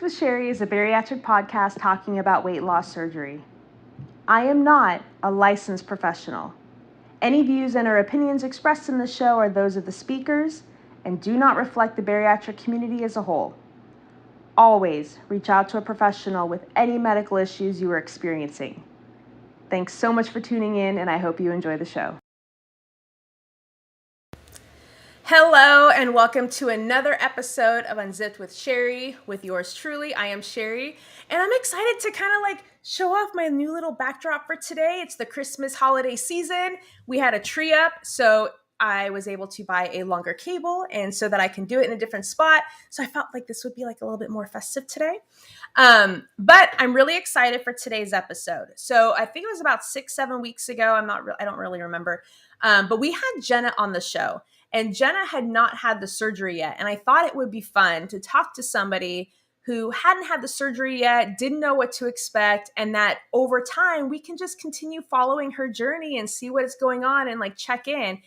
with Sherry is a bariatric podcast talking about weight loss surgery. I am not a licensed professional. Any views and or opinions expressed in the show are those of the speakers and do not reflect the bariatric community as a whole. Always reach out to a professional with any medical issues you are experiencing. Thanks so much for tuning in, and I hope you enjoy the show. Hello, and welcome to another episode of Unzipped with Sherry, with yours truly. I am Sherry, and I'm excited to kind of show off my new little backdrop for today. It's the Christmas holiday season. We had a tree up, so I was able to buy a longer cable, and so that I can do it in a different spot. So I felt like this would be a little bit more festive today. But I'm really excited for today's episode. So I think it was about 6-7 weeks ago. I don't really remember. But we had Jenna on the show. And Jenna had not had the surgery yet. And I thought it would be fun to talk to somebody who hadn't had the surgery yet, didn't know what to expect, and that over time we can just continue following her journey and see what is going on and check in.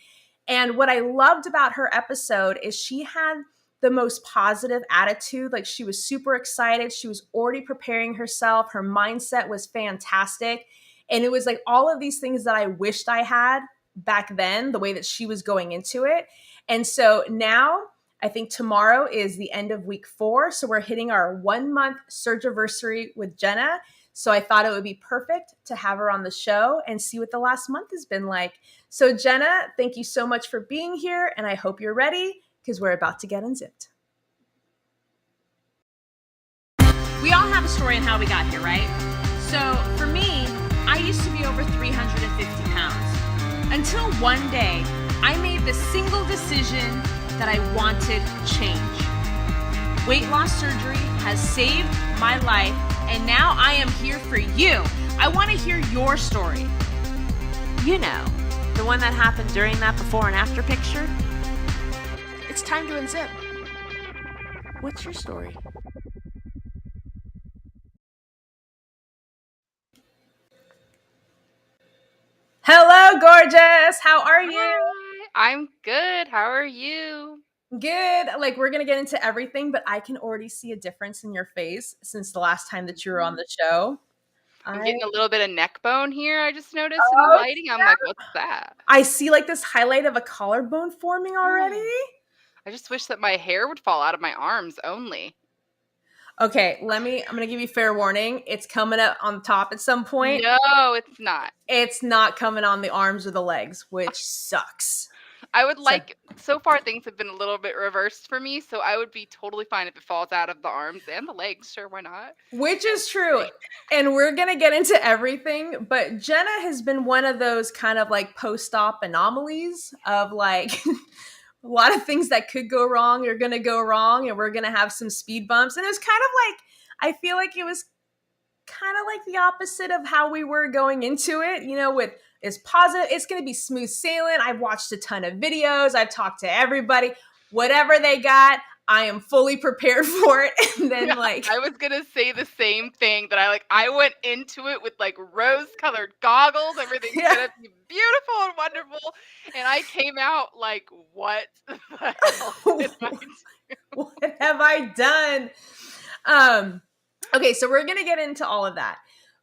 And what I loved about her episode is she had the most positive attitude. She was super excited. She was already preparing herself. Her mindset was fantastic. And it was all of these things that I wished I had back then, the way that she was going into it. And so now I think tomorrow is the end of week 4. So we're hitting our 1-month surgiversary with Jenna. So I thought it would be perfect to have her on the show and see what the last month has been like. So Jenna, thank you so much for being here. And I hope you're ready because we're about to get unzipped. We all have a story on how we got here, right? So for me, I used to be over 350 pounds. Until one day, I made the single decision that I wanted change. Weight loss surgery has saved my life, and now I am here for you. I want to hear your story. You know, the one that happened during that before and after picture. It's time to unzip. What's your story? Hello, gorgeous. How are you? Hi, I'm good. How are you? Good. We're going to get into everything, but I can already see a difference in your face since the last time that you were on the show. I'm getting a little bit of neck bone here. I just noticed in the lighting. I'm like, what's that? I see this highlight of a collarbone forming already. I just wish that my hair would fall out of my arms only. Okay, I'm going to give you fair warning. It's coming up on top at some point. No, it's not. It's not coming on the arms or the legs, which sucks. I would so far things have been a little bit reversed for me, so I would be totally fine if it falls out of the arms and the legs. Sure, why not? Which is true. And we're going to get into everything, but Jenna has been one of those kind of post-op anomalies of a lot of things that could go wrong are going to go wrong, and we're going to have some speed bumps. And it was kind of I feel like it was kind of the opposite of how we were going into it, with it's positive, it's going to be smooth sailing. I've watched a ton of videos. I've talked to everybody, whatever they got, I am fully prepared for it. And then I was going to say the same thing that I went into it with rose colored goggles. Everything's going to be beautiful and wonderful. And I came out what the hell did I do? What have I done? Okay, so we're going to get into all of that.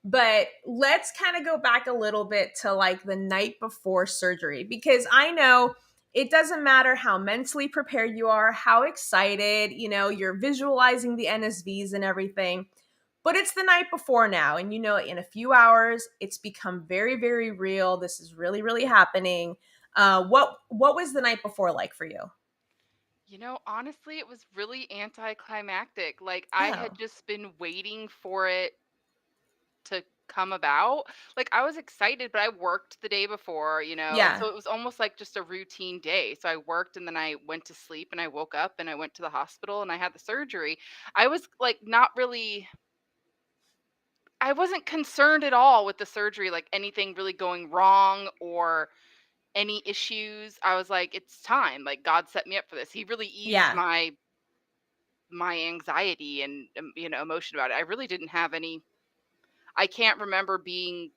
But let's kind of go back a little bit to the night before surgery, because I know it doesn't matter how mentally prepared you are, how excited, you're visualizing the NSVs and everything, but it's the night before now. And in a few hours, it's become very, very real. This is really, really happening. What was the night before like for you? Honestly, it was really anticlimactic. I had just been waiting for it to come about. I was excited, but I worked the day before, Yeah. so it was almost like just a routine day. So I worked and then I went to sleep and I woke up and I went to the hospital and I had the surgery. I was not really, I wasn't concerned at all with the surgery, anything really going wrong or any issues. I was like, it's time. God set me up for this. He really eased Yeah. my anxiety and emotion about it. I really didn't have any. I can't remember being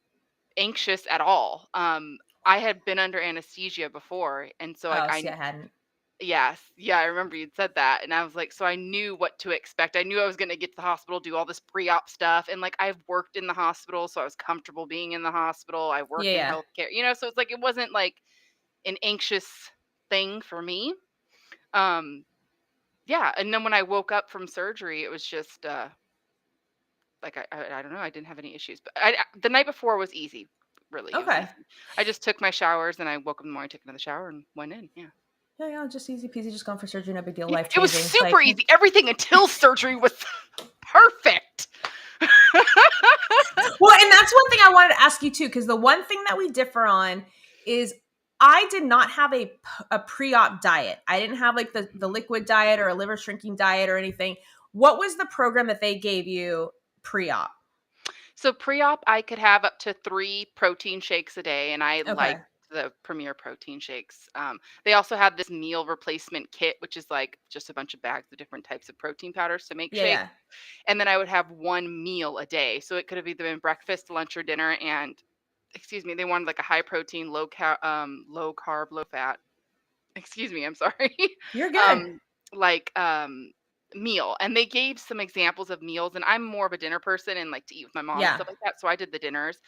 anxious at all. I had been under anesthesia before, and so I hadn't. Yes. Yeah, I remember you'd said that, and I was like, so I knew what to expect. I knew I was gonna get to the hospital, do all this pre-op stuff, and, like, I've worked in the hospital, so I was comfortable being in the hospital. I work Yeah, in yeah. healthcare, so it's like it wasn't, like, an anxious thing for me. Um, yeah, and then when I woke up from surgery, it was just, like, I don't know, I didn't have any issues, but the night before was easy, really, it was Okay. easy. I just took my showers, and I woke up in the morning, took another shower, and went in, yeah. Yeah, yeah, just easy peasy, just going for surgery, no big deal, Yeah, life it was changing. super Like, easy. Everything until surgery was perfect. well, and that's one thing I wanted to ask you too, because the one thing that we differ on is I did not have a pre-op diet. I didn't have like the liquid diet or a liver shrinking diet or anything. What was the program that they gave you pre-op? So pre-op, I could have up to 3 protein shakes a day, and I Okay. liked the Premier protein shakes. They also had this meal replacement kit, which is like just a bunch of bags of different types of protein powders to make Yeah, shakes. yeah. And then I would have 1 meal a day. So it could have either been breakfast, lunch, or dinner. And excuse me, they wanted like a high protein, low carb, low fat. Excuse me, I'm sorry. You're good. um, like meal. And they gave some examples of meals. And I'm more of a dinner person and like to eat with my mom and Yeah. stuff like that. So I did the dinners.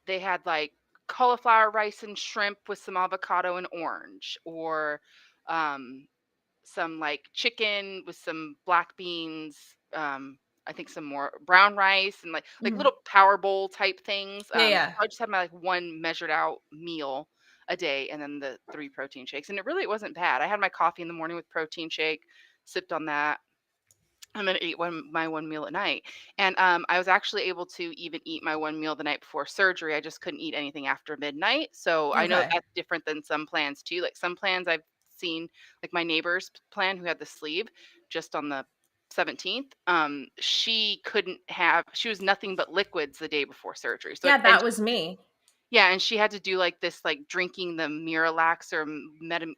They had like cauliflower rice and shrimp with some avocado and orange, or um some like chicken with some black beans, I think some more brown rice, and like Mhm. little power bowl type things. Yeah, So yeah. I just had my like one measured out meal a day, and then the 3 protein shakes, and it wasn't bad. I had my coffee in the morning with protein shake, sipped on that, I'm gonna eat my one meal at night. And I was actually able to even eat my one meal the night before surgery. I just couldn't eat anything after midnight. So I know Okay. that's different than some plans too. Like some plans I've seen, like my neighbor's plan who had the sleeve just on the 17th. She was nothing but liquids the day before surgery. So Yeah, and that was me. yeah, and she had to do, like, this, like, drinking the Miralax or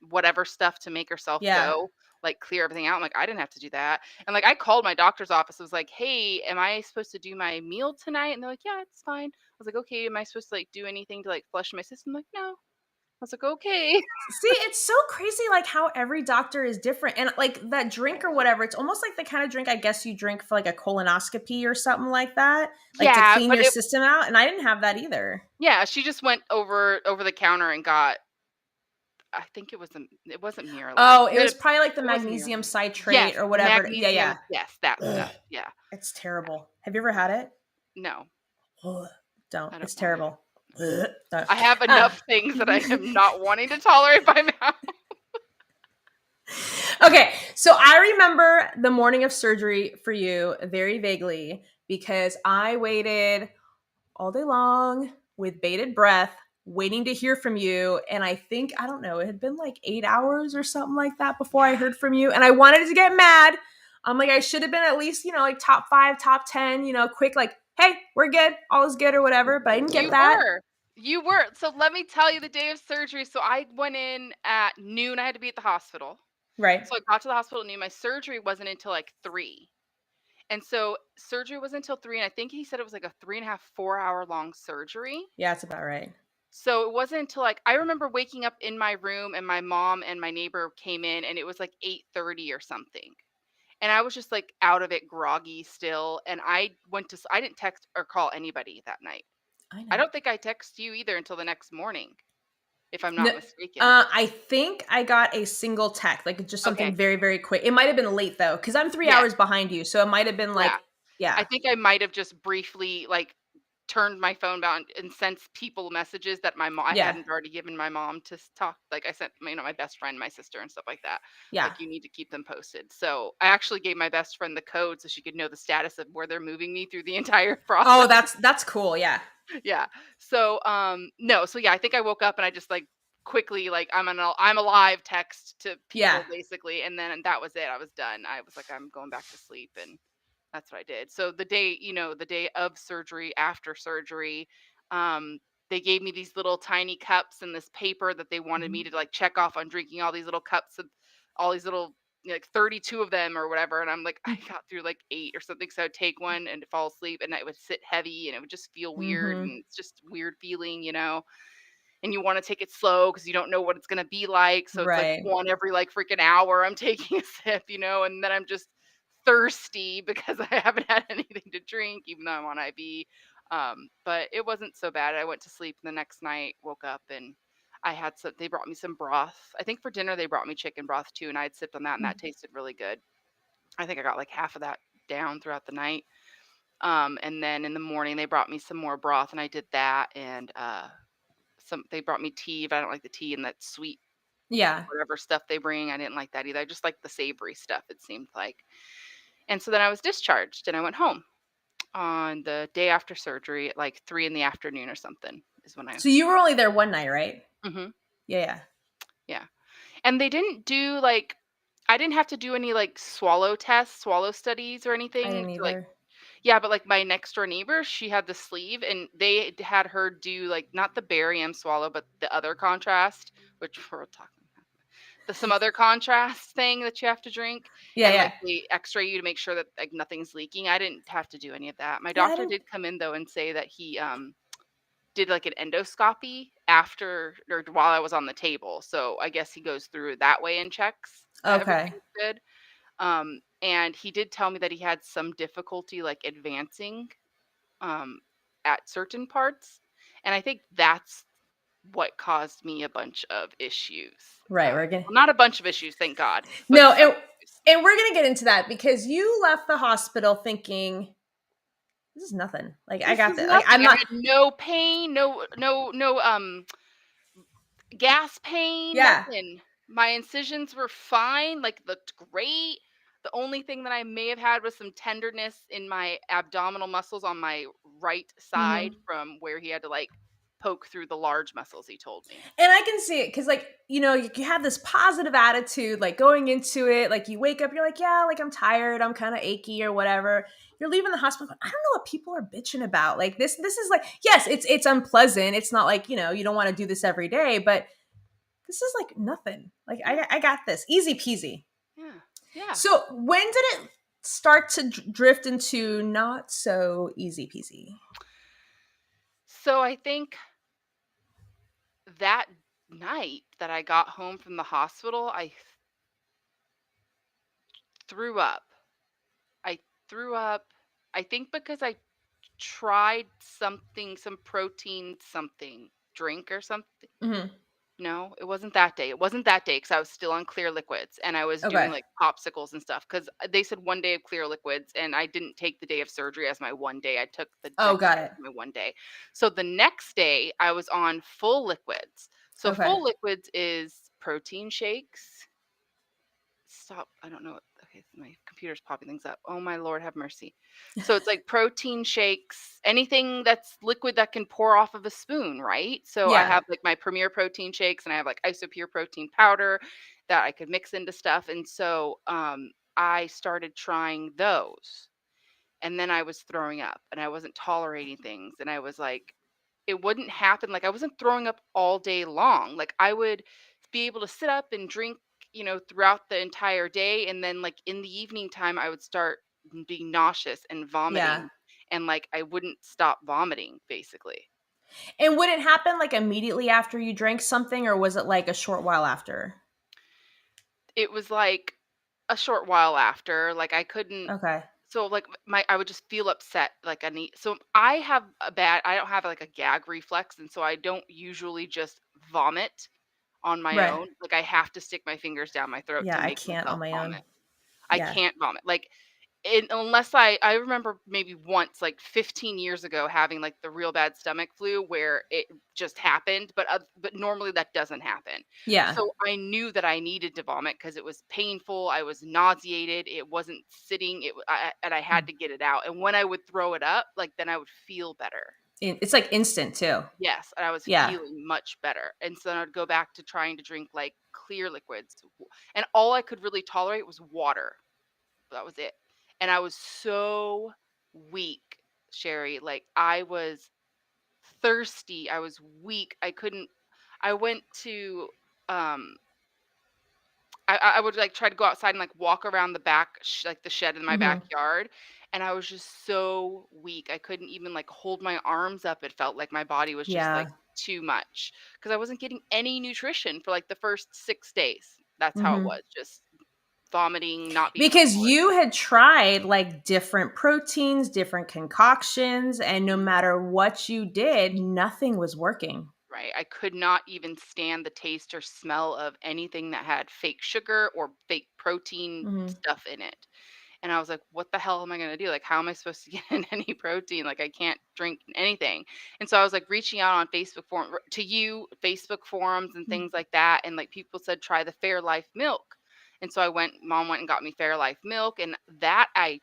whatever stuff to make herself Yeah. go, like, clear everything out. I'm like, "I didn't have to do that." And, like, I called my doctor's office, I was like, "Hey, am I supposed to do my meal tonight?" And they're like, "Yeah, it's fine." I was like, "Okay, am I supposed to, like, do anything to, like, flush my system?" Like, "No." I was like, "Okay." See, it's so crazy like how every doctor is different. And like that drink or whatever, it's almost like the kind of drink I guess you drink for like a colonoscopy or something like that, like to Yeah, clean but your system out. And I didn't have that either. she just went over the counter and got, I think it wasn't Miralax. Oh, it was probably like the It wasn't magnesium Miralax. citrate Yes, or whatever. Yeah, magnesium, yeah. yes, that Ugh, stuff, yeah. it's terrible. Have you ever had it? No, Ugh, don't. I don't It's want it. terrible. Ugh, don't. I have enough Ah. things that I am not wanting to tolerate by now. Okay, so I remember the morning of surgery for you very vaguely because I waited all day long with bated breath, waiting to hear from you. And I think, I don't know, it had been like 8 hours or something like that before I Yeah. heard from you. And I wanted to get mad. I'm like, I should have been at least, like top five, top 10, quick, like, hey, we're good, all is good or whatever. But I didn't get You that. were. You were. So let me tell you the day of surgery. So I went in at noon. I had to be at the hospital. Right. So I got to the hospital at noon. My surgery wasn't until like 3. And so surgery was until 3. And I think he said it was like a 3.5, 4 hour long surgery. Yeah, that's about right. So it wasn't until like I remember waking up in my room and my mom and my neighbor came in and it was like 8:30 or something. And I was just like out of it, groggy still. And I didn't text or call anybody that night. I I know. don't think I texted you either until the next morning, if I'm No, not mistaken. I think I got a single text, like just something Okay. very, very quick. It might have been late though, because I'm 3 hours Yes. behind you. So it might have been Yeah. like, yeah, I think I might have just briefly like turned my phone down and sent people messages that my mom I yeah, hadn't already given my mom to talk. Like I sent, my best friend, my sister, and stuff like that. yeah. Like you need to keep them posted. So I actually gave my best friend the code so she could know the status of where they're moving me through the entire Oh, process. that's cool. Yeah, Yeah. So, no, so yeah, I think I woke up and I just like quickly like I'm alive text to yeah. people basically, and then that was it. I was done. I was like, I'm going back to sleep, and that's what I did. So the day of surgery, after surgery, um, they gave me these little tiny cups and this paper that they wanted me Mhm. to like check off on drinking all these little cups of all these little, like 32 of them or whatever. And I'm like, I got through like 8 or something. So I'd take one and fall asleep and it would sit heavy and it would just feel weird. Mhm. And it's just weird feeling. and you want to take it slow because you don't know what it's going to be like. So it's like Right. one every like freaking hour I'm taking a sip, and then I'm just thirsty because I haven't had anything to drink, even though I'm on IV. But it wasn't so bad. I went to sleep the next night, woke up, and they brought me some broth. I think for dinner they brought me chicken broth too, and I had sipped on that, and Mm. that tasted really good. I think I got like half of that down throughout the night. And then in the morning they brought me some more broth, and I did that, and they brought me tea, but I don't like the tea and that sweet Yeah. whatever stuff they bring. I didn't like that either. I just like the savory stuff, it seemed like. And so then I was discharged and I went home on the day after surgery at like 3 in the afternoon or something is when I. So you were only there one night, right? Mhm. Yeah, yeah. Yeah. And they didn't do like I didn't have to do any like swallow tests, swallow studies or I anything didn't to like. either. Yeah, but, like, my next door neighbor, she had the sleeve, and had her do, like, not the barium swallow, but the other contrast, which we're talking about. Some other contrast thing that you have to drink, Yeah, and, yeah. like, they X-ray you to make sure that, like, nothing's leaking. I didn't have to do any of that. My Yeah, I doctor didn't. did come in, though, and say that he, did, like, an endoscopy after or while I was on the table, so I guess he goes through that way and checks that Okay. everything's good. And he did tell me that he had some difficulty, like, advancing um, at certain parts. And I think that's what caused me a bunch of issues. Right, we're gonna. Well, not a bunch of issues, thank God, but No, some issues. and we're gonna get into that because you left the hospital thinking this is nothing. Like I This got is that. Like nothing. I'm I not. had no pain, no gas pain, Yeah. nothing. My incisions were fine, like looked great. The only thing that I may have had was some tenderness in my abdominal muscles on my right side Hmm. from where he had to like poke through the large muscles, he told me. And I can see it because, like, you have this positive attitude, like going into it. Like, you wake up, you're like, yeah, like I'm tired, I'm kind of achy or whatever. You're leaving the hospital. I don't know what people are bitching about. Like this is like, yes, it's unpleasant. It's not like you don't want to do this every day, but this is like nothing. Like Yeah, I got this, easy peasy. yeah, yeah. So when did it start to drift into not so easy peasy? So I think that night that I got home from the hospital, I threw up. I threw up. I think because I tried something, some protein something drink or something. Hmm. No, it wasn't that day. It wasn't that day because I was still on clear liquids and I was doing Okay. like popsicles and stuff because they said 1 day of clear liquids and I didn't take the day of surgery as my 1 day. I took the Oh, next got day it. as my 1 day. So the next day I was on full liquids. So Okay. full liquids is protein shakes. Stop. I don't know. Okay, my computer's popping things up. Oh my Lord, have mercy. So it's like protein shakes, anything that's liquid that can pour off of a spoon, right? So I Yeah. have like my Premier protein shakes and I have like Isopure protein powder that I could mix into stuff. And so I started trying those. And then I was throwing up and I wasn't tolerating things. And I was like, it wouldn't happen. Like I wasn't throwing up all day long. Like I would be able to sit up and drink, throughout the entire day. And then like in the evening time, I would start being nauseous and Yeah. vomiting. And like I wouldn't stop vomiting basically. And would it happen like immediately after you drank something, or was it like a short while after? It was like a short while after, like I couldn't. Okay. So like I would just feel upset. Like so I don't have like a gag reflex. And so I don't usually just vomit on my Right. own. Like, I have to stick my fingers down my throat Yeah, to I make can't on myself my own. vomit. I Yeah. can't vomit. Like, unless I remember maybe once, like 15 years ago, having like the real bad stomach flu where it just happened, but normally that doesn't happen. Yeah. So I knew that I needed to vomit because it was painful. I was nauseated. It wasn't sitting. And I had Mm. to get it out. And when I would throw it up, like then I would feel better. It's like instant too. Yes, and I was Yeah. feeling much better, and so then I'd go back to trying to drink, like, clear liquids, and all I could really tolerate was water. That was it, and I was so weak, Sherry, like, I was thirsty, I was weak, I went to, um I would, like, try to go outside and, like, walk around the back like, the shed in my Hmm. backyard, and I was just so weak, I couldn't even, like, hold my arms up, it felt like my body was just, like, Yeah. too much because I wasn't getting any nutrition for like the first 6 days. That's how it Mhm. was. Just vomiting, not being able to Because swallow. you had tried like different proteins, different concoctions, and no Mhm. matter what you did, nothing was working. Right. I could not even stand the taste or smell of anything that had fake sugar or fake protein Mhm. stuff in it. And I was like, what the hell am I going to do? Like, how am I supposed to get in any protein? Like, I can't drink anything. And so I was like reaching out on Facebook to you, Facebook forums and Mm. things like that. And like people said, try the Fairlife milk. And so mom went and got me Fairlife milk. And that I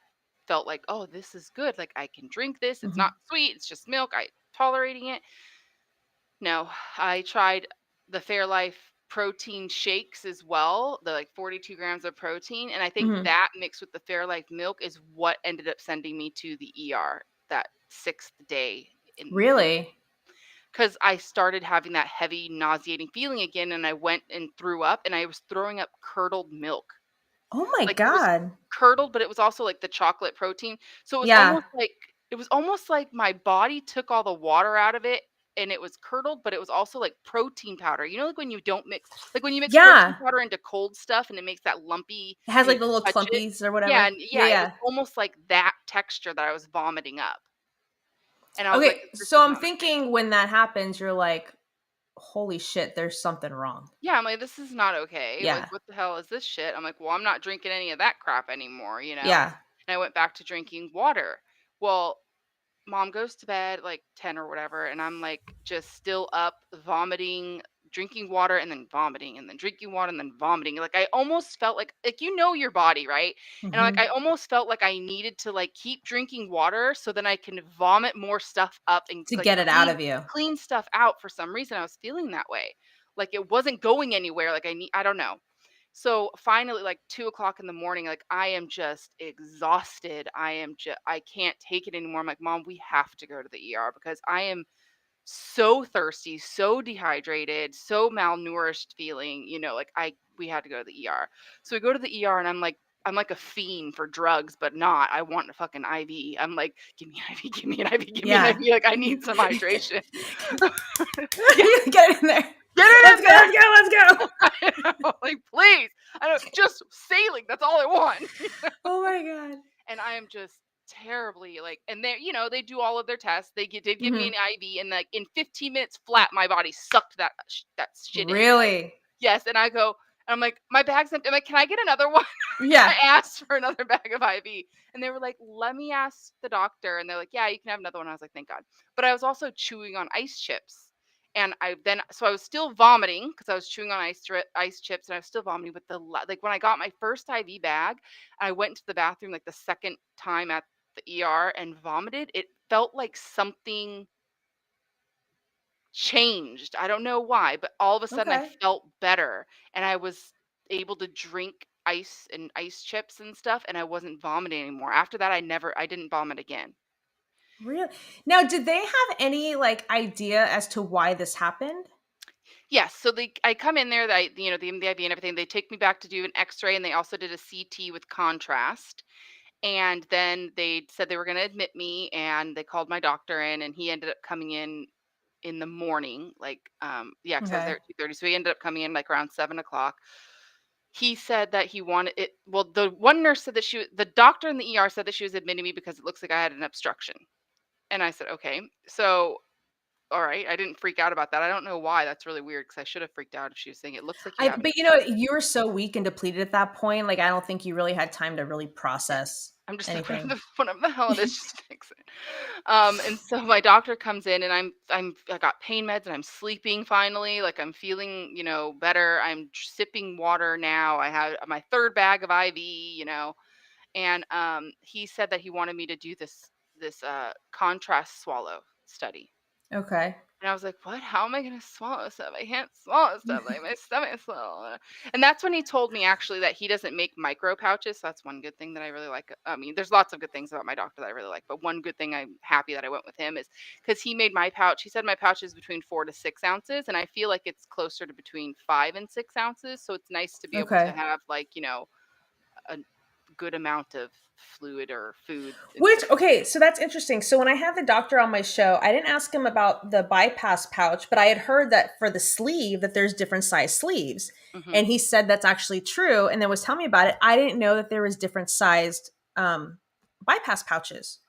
felt like, oh, this is good. Like, I can drink this. It's not Mhm. sweet. It's just milk. I tolerating it. No, I tried the Fairlife protein shakes as well, the like 42 grams of protein. And I think Mhm. that mixed with the Fairlife milk is what ended up sending me to the ER that sixth day in Really? because I started having that heavy nauseating feeling again and I went and threw up and I was throwing up curdled milk. Oh my Like, it was god. curdled, but it was also, like, the chocolate protein. So Yeah. it was almost like my body took all the water out of it, and it was curdled, but it was also like protein powder. You know, like, when you mix protein Yeah. powder into cold stuff and it makes that lumpy It has and like you the little touch it? clumpies or Yeah, whatever. and Yeah, yeah, it was yeah. almost like that texture that I was vomiting up, and I was like, Okay, "This so is I'm not okay." thinking when that happens, you're like, "Holy shit, there's something wrong." Yeah, I'm like, "This is not okay. Like, Yeah. what the hell is this shit?" I'm like, "Well, I'm not drinking any of that crap anymore," you know? Yeah. And I went back to drinking water. Well, mom goes to bed like 10 or whatever, and I'm like just still up, vomiting, drinking water, and then vomiting, and then drinking water, and then vomiting. Like I almost felt like you know your body, right? And like I Mhm. almost felt like I needed to like keep drinking water so then I can vomit more stuff up and To like get it out of you. clean stuff out. For some reason I was feeling that way. Like it wasn't going anywhere. Like I don't know. So finally, like 2 o'clock in the morning, like I am just exhausted. I can't take it anymore. I'm like, Mom, we have to go to the ER because I am so thirsty, so dehydrated, so malnourished feeling, like we had to go to the ER. So we go to the ER and I'm like a fiend for drugs, but not. I want a fucking IV. I'm like, give me an IV, give me an IV, give me an Yeah. IV. Like I need some hydration. Yeah, Get it in there. get it Let's in go, there. let's go, let's go. I know, like, please. I don't just sailing, that's all I want. Oh my god. And I am just terribly like and they do all of their tests. Did give me an Mhm. IV and like in 15 minutes flat my body sucked that shit in. Like, Really? yes, and I go and I'm like, my bag's empty. I'm like, can I get another one? I Yeah. asked for another bag of IV and they were like, let me ask the doctor. And they're like, yeah, you can have another one. I was like, thank God. But I was also chewing on ice chips. And so I was still vomiting because I was chewing on ice chips and I was still vomiting. But like when I got my first IV bag, I went to the bathroom like the second time at the ER and vomited. It felt like something changed. I don't know why, but all of a sudden I Okay. felt better and I was able to drink ice chips and stuff and I wasn't vomiting anymore. After that I didn't vomit again. Really? Now, did they have any like idea as to why this happened? Yes, so I come in there, the MDIV and everything. They take me back to do an X-ray and they also did a CT with contrast. And then they said they were going to admit me and they called my doctor in and he ended up coming in the morning, like, yeah, because I was there Okay. at 2:30, so he ended up coming in, like, around 7 o'clock. He said that he wanted it well, the one nurse said that the doctor in the ER said that she was admitting me because it looks like I had an obstruction, and I said, "Okay." So, alright, I didn't freak out about that. I don't know why, that's really weird because I should have freaked out if she was saying, "It looks like you have an But obstruction." you were so weak and depleted at that point. Like, I don't think you really had time to really process I'm just like, anything. whatever the hell it is, just fix it." And so my doctor comes in and I got pain meds and I'm sleeping finally. Like I'm feeling, better. I'm sipping water now. I have my third bag of IV, and he said that he wanted me to do this contrast swallow study. Okay. And I was like, "What? How am I gonna swallow stuff? I can't swallow stuff. Like my stomach's so." And that's when he told me actually that he doesn't make micro pouches. So that's one good thing that I really like. I mean, there's lots of good things about my doctor that I really like, but one good thing I'm happy that I went with him is because he made my pouch. He said my pouch is between 4 to 6 ounces, and I feel like it's closer to between 5 and 6 ounces. So it's nice to be able to Okay. have like a good amount of fluid or food and Which, different. okay, so that's interesting. So when I had the doctor on my show, I didn't ask him about the bypass pouch, but I had heard that for the sleeve that there's different size sleeves. Mhm. And he said that's actually true and then was telling me about it. I didn't know that there was different sized bypass pouches.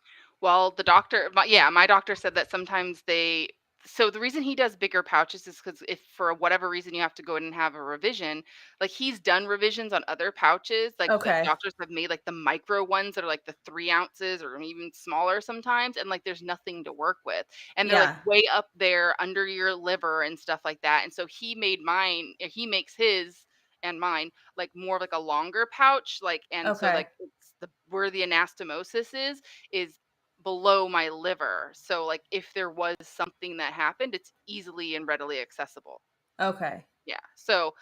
Well, the doctor yeah, my doctor said that sometimes they so the reason he does bigger pouches is because if for whatever reason you have to go in and have a revision, like he's done revisions on other pouches, like Okay. doctors have made like the micro ones that are like the 3 ounces or even smaller sometimes, and like there's nothing to work with. And they're like Yeah. way up there under your liver and stuff like that. And so he made mine, he makes his and mine like more of like a longer pouch, like and so Okay. like it's the where the anastomosis is below my liver. So like if there was something that happened, it's easily and readily accessible. Okay. Yeah. So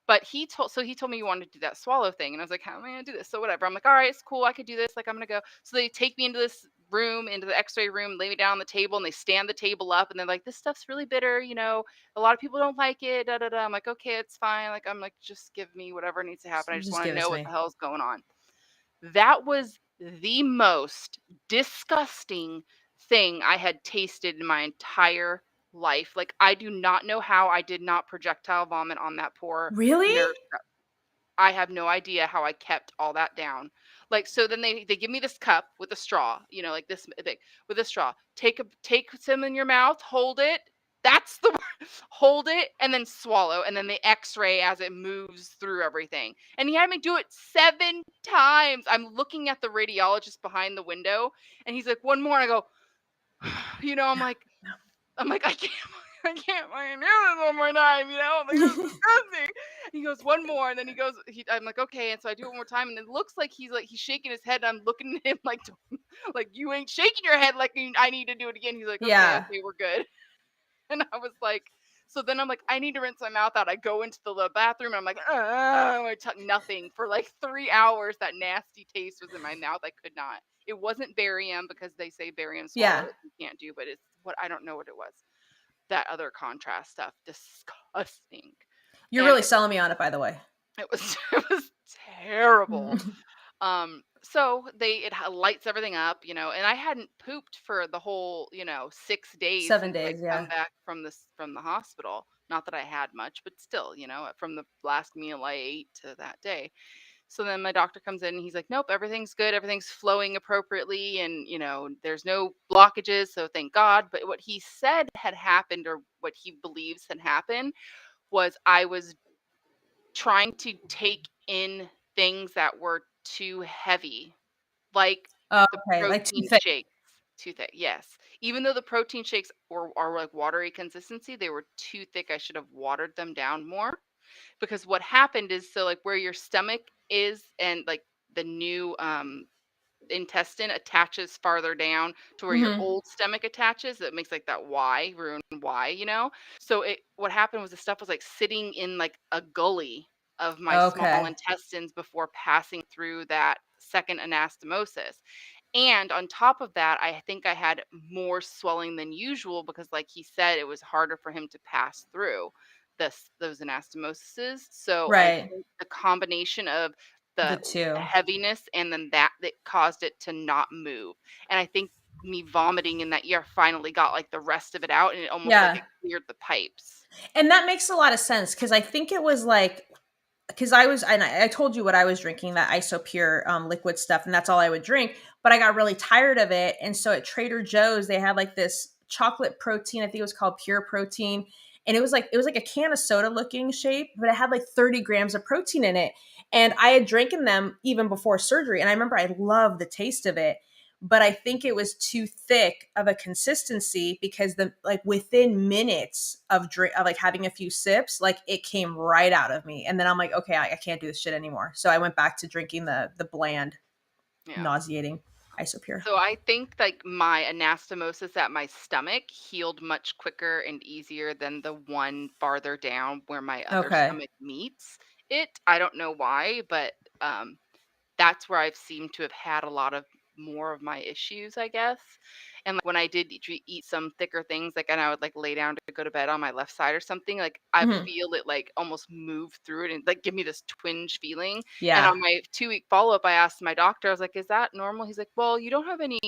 but he told me he wanted to do that swallow thing. And I was like, how am I gonna do this? So whatever. I'm like, all right, it's cool. I could do this. Like I'm gonna go. So they take me into this room, into the x-ray room, lay me down on the table, and they stand the table up and they're like, this stuff's really bitter, a lot of people don't like it. Da da da. I'm like, okay, it's fine. Like I'm like, just give me whatever needs to happen. I just Just want give to it know to what the me. hell's going on. That was the most disgusting thing I had tasted in my entire life. Like, I do not know how I did not projectile vomit on that poor Really? nerve. I have no idea how I kept all that down. Like, so then they give me this cup with a straw, like this big with a straw. Take some in your mouth, hold it. That's the word. Hold it and then swallow, and then they X-ray as it moves through everything. And he had me do it 7 times. I'm looking at the radiologist behind the window, and he's like, "One more." And I go, I'm like, I can't, I can't fucking do this one more time, I'm like, this is disgusting. He goes, one more, and then I'm like, okay, and so I do it one more time, and it looks like he's shaking his head. And I'm looking at him like, like you ain't shaking your head like I need to do it again. He's like, okay, Yeah. okay, we're good. And I was like, so then I'm like, I need to rinse my mouth out. I go into the bathroom and I'm like, I took nothing for like 3 hours. That nasty taste was in my mouth. I could not. It wasn't barium because they say barium swallow Yeah. you can't do, but it's what I don't know what it was. That other contrast stuff, disgusting. You're And really selling me on it, by the way. it was it was terrible. So it lights everything up, and I hadn't pooped for the whole, 6 days Seven since I days. come Yeah. back from the hospital. Not that I had much, but still, from the last meal I ate to that day. So then my doctor comes in and he's like, "Nope, everything's good. Everything's flowing appropriately, and there's no blockages. So thank God." But what he said had happened, or what he believes had happened, was I was trying to take in things that were too heavy, like Oh, the okay. Like too protein thick. shakes. Too thick, yes. Even though the protein shakes are like watery consistency, they were too thick. I should have watered them down more. Because what happened is, so like where your stomach is and like the new intestine attaches farther down to where your Hmm. old stomach attaches, that makes like that Y, rune Y. So what happened was the stuff was like sitting in like a gully of my small Okay. intestines before passing through that second anastomosis. And on top of that, I think I had more swelling than usual because, like he said, it was harder for him to pass through those anastomoses. So I Right. think the combination of The the two. heaviness and then that caused it to not move. And I think me vomiting in that ear finally got like the rest of it out, and it almost like Yeah. it cleared the pipes. And that makes a lot of sense because I think it was like because I told you what I was drinking, that isopure liquid stuff, and that's all I would drink. But I got really tired of it, and so at Trader Joe's they had like this chocolate protein. I think it was called Pure Protein, and it was like a can of soda looking shape, but it had like 30 grams of protein in it. And I had drinking them even before surgery, and I remember I loved the taste of it. But I think it was too thick of a consistency because the like within minutes of drink of like having a few sips, like it came right out of me. And then I'm like, okay, I can't do this shit anymore. So I went back to drinking the bland, Yeah. nauseating isopure. So I think like my anastomosis at my stomach healed much quicker and easier than the one farther down where my other Okay. stomach meets it. I don't know why, but um that's where I've seemed to have had a lot of more of my issues, I guess. And like when I did eat some thicker things, like, and I would like lay down to go to bed on my left side or something, like I Mhm. feel it like almost move through it and like give me this twinge feeling. And Yeah. on my 2-week follow-up, I asked my doctor, I was like, is that normal? He's like, well, you don't have any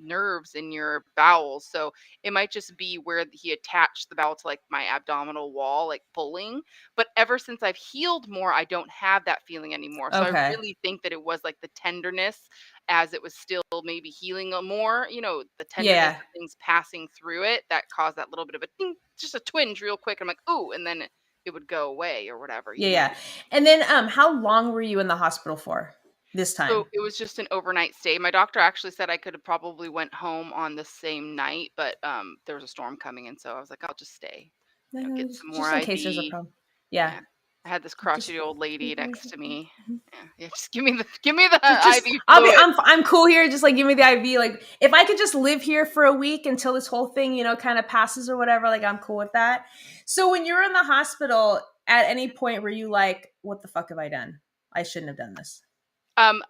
nerves in your bowels. So it might just be where he attached the bowel to like my abdominal wall, like pulling. But ever since I've healed more, I don't have that feeling anymore. So I Okay. really think that it was like the tenderness as it was still maybe healing more, the tenderness Yeah. of things passing through it that caused that little bit of a ting, just a twinge real quick. I'm like, ooh, and then it would go away or whatever, Yeah, yeah. And then, how long were you in the hospital for this So time? it was just an overnight stay. My doctor actually said I could have probably went home on the same night, but there was a storm coming, and so I was like, I'll just stay, No, get some more just in case there's a IV. problem. Yeah. Yeah. I had this Just crotchety old lady next to me. Mhm. Yeah, yeah, just give me the Just IV I'll be fluid. I'm cool here, just, like, give me the IV, like, if I could just live here for a week until this whole thing, kinda passes or whatever, like, I'm cool with that. So when you were in the hospital, at any point were you like, "What the fuck have I done? I shouldn't have done this."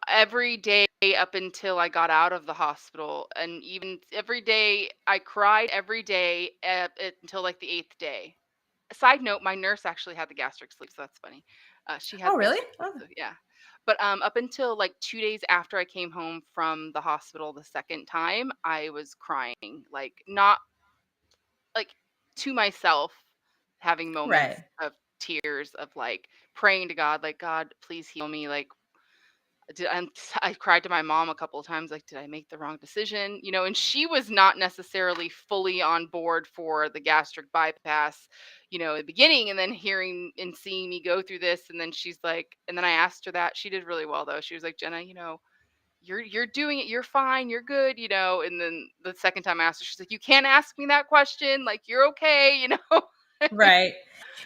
Every day up until I got out of the hospital, and even every day I cried every day until like the 8th day. Side note, my nurse actually had the gastric sleeve, so that's funny. She had Oh, the really? gastric sleeve, Oh, so yeah. But up until like 2 days after I came home from the hospital the second time, I was crying, like not like to myself, having moments right. of tears of like praying to God, like God, please heal me, like and I cried to my mom a couple of times, like, did I make the wrong decision? And she was not necessarily fully on board for the gastric bypass, at the beginning, and then hearing and seeing me go through this. And then she's like, and then I asked her that. She did really well though. She was like, Jenna, you're doing it, you're fine, you're good, and then the second time I asked her, she's like, you can't ask me that question, like you're okay. Right.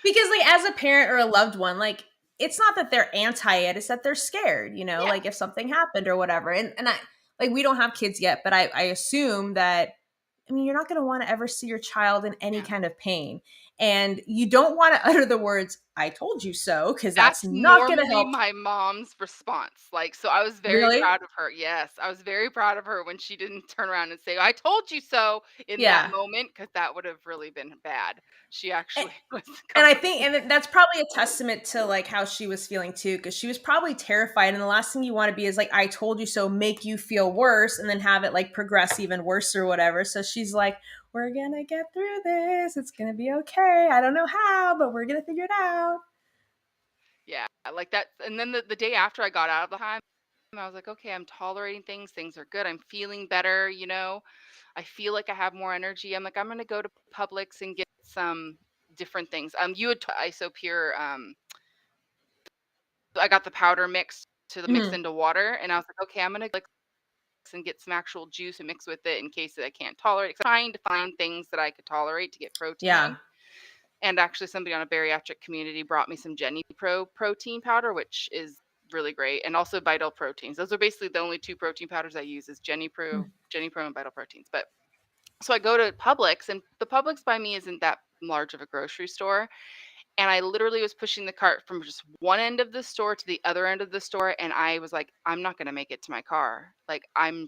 Because, like, as a parent or a loved one, like, it's not that they're anti it, it's that they're scared, Yeah, like if something happened or whatever. And I like we don't have kids yet, but I assume that I mean, you're not going to want to ever see your child in any yeah. kind of pain. And you don't want to utter the words, I told you so, because that's That's not going to normally help. my mom's response, like, so I was very Really? proud of her. Yes, I was very proud of her when she didn't turn around and say, "I told you so," in that Yeah. moment, because that would have really been bad. She actually was And I comforting. think, and that's probably a testament to like how she was feeling too, because she was probably terrified. And the last thing you want to be is like, I told you so, make you feel worse, and then have it like progress even worse or whatever. So she's like, we're gonna get through this. It's gonna be okay. I don't know how, but we're gonna figure it out. Yeah, like that. And then the day after I got out of the home, I was like, "Okay, I'm tolerating things. Things are good. I'm feeling better. I feel like I have more energy." I'm like, "I'm gonna go to Publix and get some different things." You had Isopure. I got the powder mixed to the mix Mhm. into water, and I was like, "Okay, I'm gonna like and get some actual juice and mix with it in case that I can't tolerate." 'Cause I'm trying to find things that I could tolerate to get protein Yeah. in. And actually, somebody on a bariatric community brought me some Jenny Pro protein powder, which is really great, and also Vital Proteins. Those are basically the only two protein powders I use is Jenny Pro, and Vital Proteins. But so I go to Publix, and the Publix by me isn't that large of a grocery store. And I literally was pushing the cart from just one end of the store to the other end of the store, and I was like, "I'm not gonna make it to my car. Like, I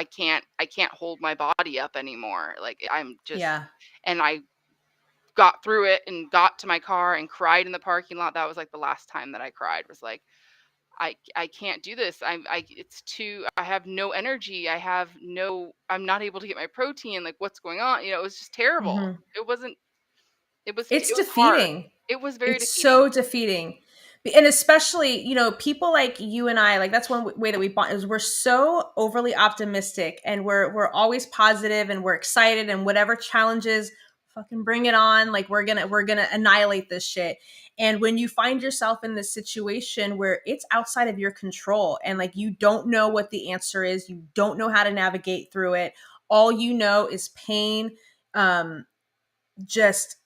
can't hold my body up anymore. Like, I'm just." Yeah. And I got through it and got to my car and cried in the parking lot. That was, like, the last time that I cried, was like, I can't do this. It's too I have no energy. I'm not able to get my protein. Like, what's going on? It was just terrible. Mhm. It wasn't It's it was hard. defeating. It was very It's defeating. so defeating. And especially, people like you and I, like that's one way that we bond is we're so overly optimistic and we're always positive and we're excited and whatever challenges, fucking bring it on. Like we're gonna annihilate this shit. And when you find yourself in this situation where it's outside of your control and like you don't know what the answer is, you don't know how to navigate through it, all you know is pain, um, just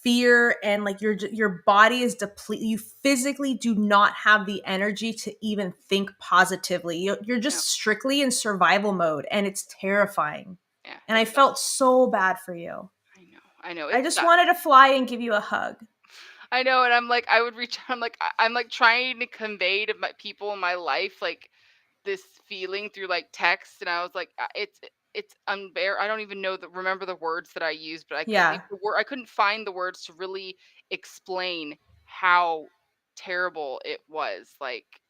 fear, and like your body is depleted. You physically do not have the energy to even think positively. You're No, just strictly in survival mode, and it's terrifying. yeah, And I it sucks. felt so bad for you. I know, I it just sucks. wanted to fly and give you a hug. I know, and I'm like, I would reach I'm like trying to convey to my people in my life, like, this feeling through like text, and I was like, it's unbear. I don't even remember the words that I used, but Yeah. I couldn't find the words to really explain how terrible it was, like,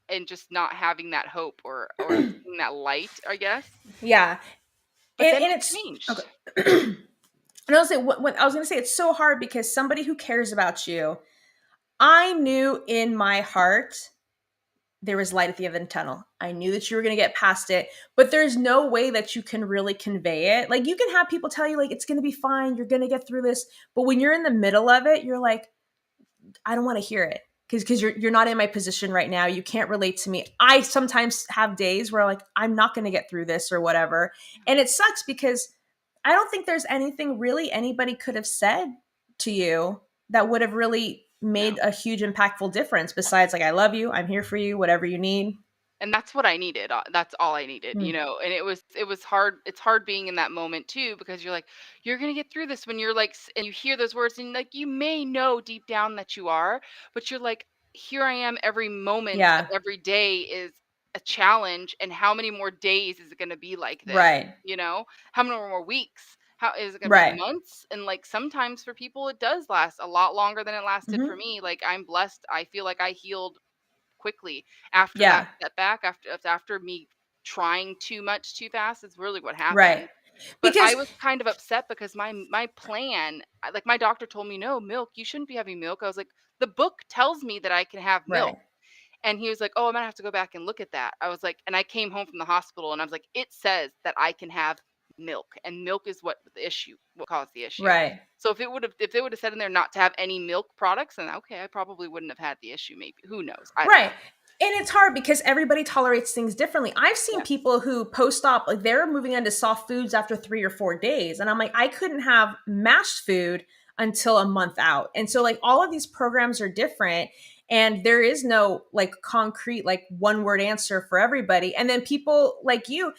and just not having that hope or seeing that light, I guess. Yeah. But then And it it's changed. okay. And I'll say what I was gonna say, it's so hard because somebody who cares about you, I knew in my heart there was light at the end of the tunnel. I knew that you were going to get past it, but there's no way that you can really convey it. Like, you can have people tell you like it's going to be fine, you're going to get through this, but when you're in the middle of it, you're like, I don't want to hear it because you're not in my position right now. You can't relate to me. I sometimes have days where like I'm not going to get through this or whatever, and it sucks because I don't think there's anything really anybody could have said to you that would have really No. made a huge impactful difference besides like I love you, I'm here for you, whatever you need. And that's what I needed, that's all I needed, Mm, and it was hard. It's hard being in that moment too, because you're like, "You're gonna get through this," when you're like and you hear those words, and, like, you may know deep down that you are, but you're like, "Here I am, every moment of yeah, every day is a challenge, and how many more days is it gonna be like this?" right, You know? How many more weeks? How is it gonna be right. months? And, like, sometimes for people, it does last a lot longer than it lasted for Hmm. me. Like, I'm blessed, I feel like I healed quickly after that Yeah, setback, after me trying too much too fast is really what right. happened. But I Because was kind of upset because my plan, like, my doctor told me, "No, milk, you shouldn't be having milk." I was like, "The book tells me that I can have milk." right, And he was like, "Oh, I'm gonna have to go back and look at that." I was like, and I came home from the hospital and I was like, "It says that I can have milk, and milk is what caused the issue." right. So if they would have said in there not to have any milk products, then okay, I probably wouldn't have had the issue. Maybe, who knows? I don't Right. know. And it's hard because everybody tolerates things differently. I've seen Yeah. people who post op, like they're moving into soft foods after 3 or 4 days. And I'm like, I couldn't have mashed food until a month out. And so, like, all of these programs are different. And there is no like concrete, like one word answer for everybody. And then people like you,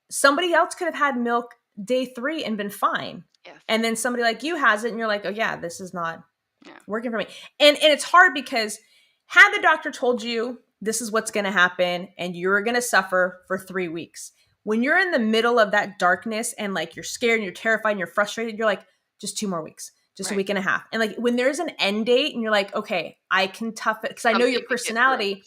somebody else could have had milk day 3 and been fine. Yes. And then somebody like you has it, and you're like, oh, yeah, this is not Yeah. working for me. And it's hard because had the doctor told you this is what's going to happen and you're going to suffer for 3 weeks. When you're in the middle of that darkness and like you're scared and you're terrified and you're frustrated, you're like just 2 more weeks, just a Right. week and a half. And like when there's an end date and you're like, okay, I can tough it because I know Something your to get through. personality.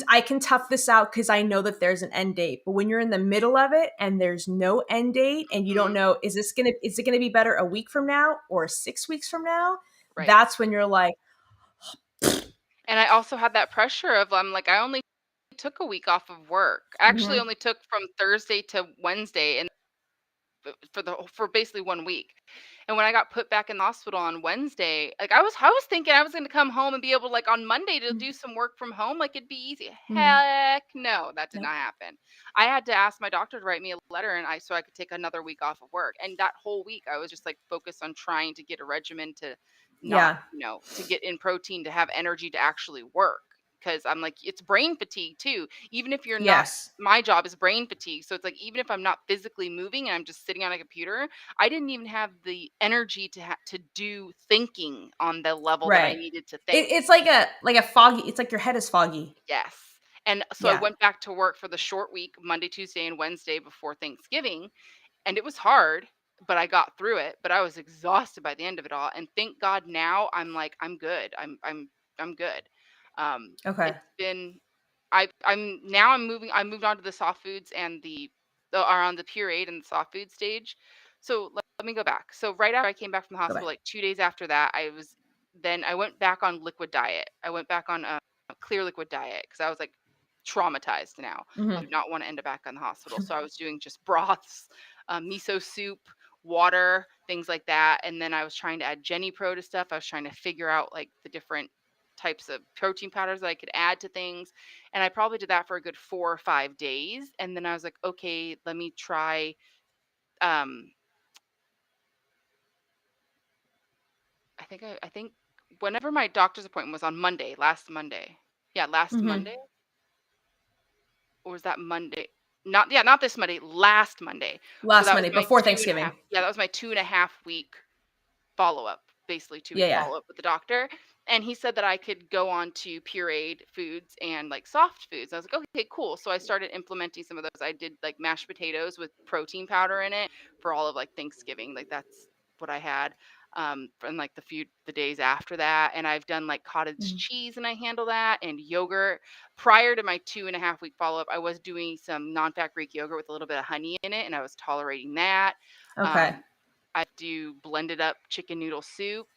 I can tough this out because I know that there's an end date. But when you're in the middle of it and there's no end date and you don't Mhm. know, is it gonna be better a week from now or 6 weeks from now? Right. That's when you're like, And I also had that pressure of, I'm like, I only took a week off of work. I actually mhm, only took from Thursday to Wednesday, and for basically 1 week. And when I got put back in the hospital on Wednesday, like, I was thinking I was gonna come home and be able, like, on Monday to mhm, do some work from home, like, it'd be easy. mhm. Heck no, that did Nope. not happen. I had to ask my doctor to write me a letter, and so I could take another week off of work. And that whole week, I was just, like, focused on trying to get a regimen to not, Yeah. to get in protein to have energy to actually work. Because I'm like, it's brain fatigue too. Even if you're not, Yes. my job is brain fatigue. So it's like, even if I'm not physically moving and I'm just sitting on a computer, I didn't even have the energy to do thinking on the level that I Right. needed to It, think. it's like a foggy. It's like your head is foggy. Yes. And so I Yeah. went back to work for the short week, Monday, Tuesday, and Wednesday before Thanksgiving. And it was hard, but I got through it. But I was exhausted by the end of it all. And thank God now I'm like, I'm good. I'm good. Okay. It's been I'm now I'm moving I moved on to the soft foods and are on the pureed and the soft food stage. So let me go back. So right after I came back from the Go hospital, back. like 2 days after that, I went back on liquid diet. I went back on a clear liquid diet because I was like traumatized now. I Hmm. do not want to end up back in the hospital. So I was doing just broths, miso soup, water, things like that. And then I was trying to add Jenny Pro to stuff. I was trying to figure out like the different types of protein powders that I could add to things. And I probably did that for a good 4 or 5 days. And then I was like, okay, let me try. Um, I think whenever my doctor's appointment was on Monday, last Monday. Yeah, last Hmm. Monday. Or was that Monday? Not this Monday, last Monday. So Last that was Monday my before 2.5, Thanksgiving. yeah, that was my 2.5 week follow-up, basically 2 week Yeah. Yeah. follow-up with the doctor. And he said that I could go on to pureed foods and like soft foods. I was like, okay, cool. So I started implementing some of those. I did like mashed potatoes with protein powder in it for all of like Thanksgiving. Like that's what I had. And like the days after that. And I've done like cottage Mhm. cheese and I handle that and yogurt. Prior to my 2.5 week follow up, I was doing some non-fat Greek yogurt with a little bit of honey in it, and I was tolerating that. Okay. Um, I do blended up chicken noodle soup.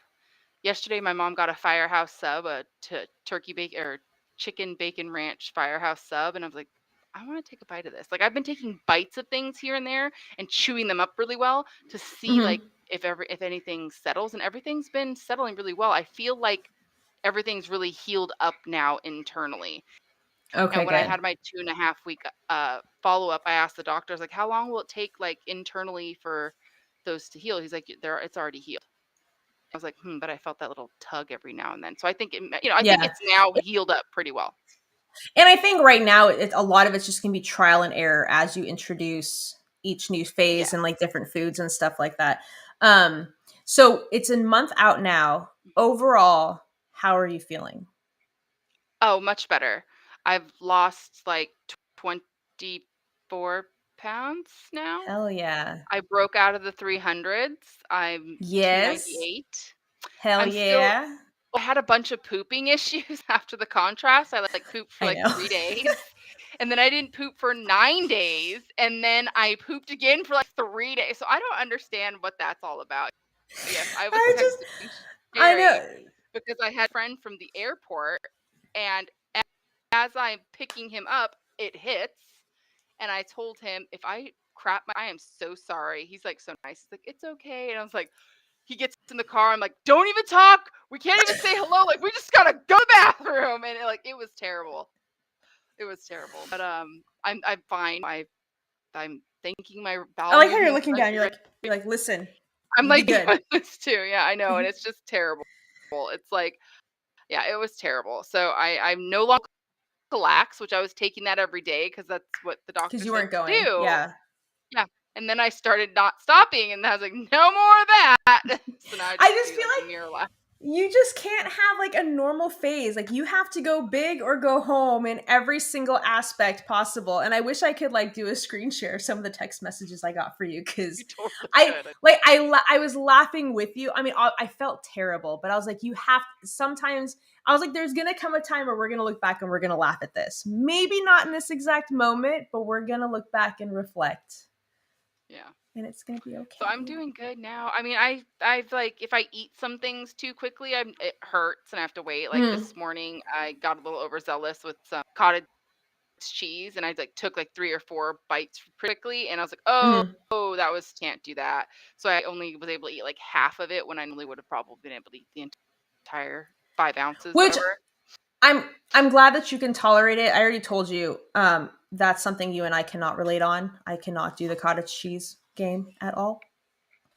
Yesterday, my mom got a Firehouse sub, a turkey bacon or chicken bacon ranch Firehouse sub, and I was like, I want to take a bite of this. Like I've been taking bites of things here and there and chewing them up really well to see like Mhm. if anything settles, and everything's been settling really well. I feel like everything's really healed up now internally. Okay, And when I good. had my 2.5 week follow up, I asked the doctor, I was like, how long will it take like internally for those to heal? He's like, it's already healed. I was like, but I felt that little tug every now and then. So I think I think Yeah. it's now healed up pretty well. And I think right now a lot of it's just gonna be trial and error as you introduce each new Yeah. phase and like different foods and stuff like that. Um, so it's a month out now. Overall, how are you feeling? Oh, much better. I've lost like 24 pounds now. Hell yeah. I broke out of the 300s. I'm Yes. 298. Hell I'm still yeah. I had a bunch of pooping issues after the contrast. I like pooped for I like know. 3 days. And then I didn't poop for 9 days. And then I pooped again for like 3 days. So I don't understand what that's all about. Yes, I was I just texting I Sherry know. because I had a friend from the airport, and as I'm picking him up, it hits. And I told him, if I crap I am so sorry. He's like so nice. He's like, it's okay. And I was like, he gets in the car. I'm like, don't even talk. We can't even say hello. Like, we just gotta go to the bathroom. And it was terrible. It was terrible. But I'm fine. I'm thanking my I bowel like how you're movements looking that I down. do You're like, listen, I'm you be like good. doing this too. Yeah, I know. And it's just terrible. It's like, yeah, it was terrible. So I'm no longer lax, which I was taking that every day because that's what the Because doctor you said weren't to going. do. Yeah. Yeah. And then I started not stopping, and I was like, no more of that. So now I I just just do feel like like mirror lax. you just can't have like a normal phase. Like you have to go big or go home in every single aspect possible. And I wish I could like do a screen share of some of the text messages I got for you You because totally I could. like I was laughing with you. I mean, I felt terrible, but I was like, you have sometimes. I was like, there's gonna come a time where we're gonna look back and we're gonna laugh at this. Maybe not in this exact moment, but we're gonna look back and reflect, Yeah. and it's gonna be So I'm okay. doing good now. I mean, I've like if I eat some things too quickly, it hurts and I have to wait. Like Mm, this morning, I got a little overzealous with some cottage cheese, and I like took like 3 or 4 bites quickly, and I was like, mm. oh, that was can't do that. So I only was able to eat like half of it when I normally would have probably been able to eat the entire 5 ounces, Which whatever. I'm I'm glad that you can tolerate it. I already told you that's something you and I cannot relate on. I cannot do the cottage cheese game at all.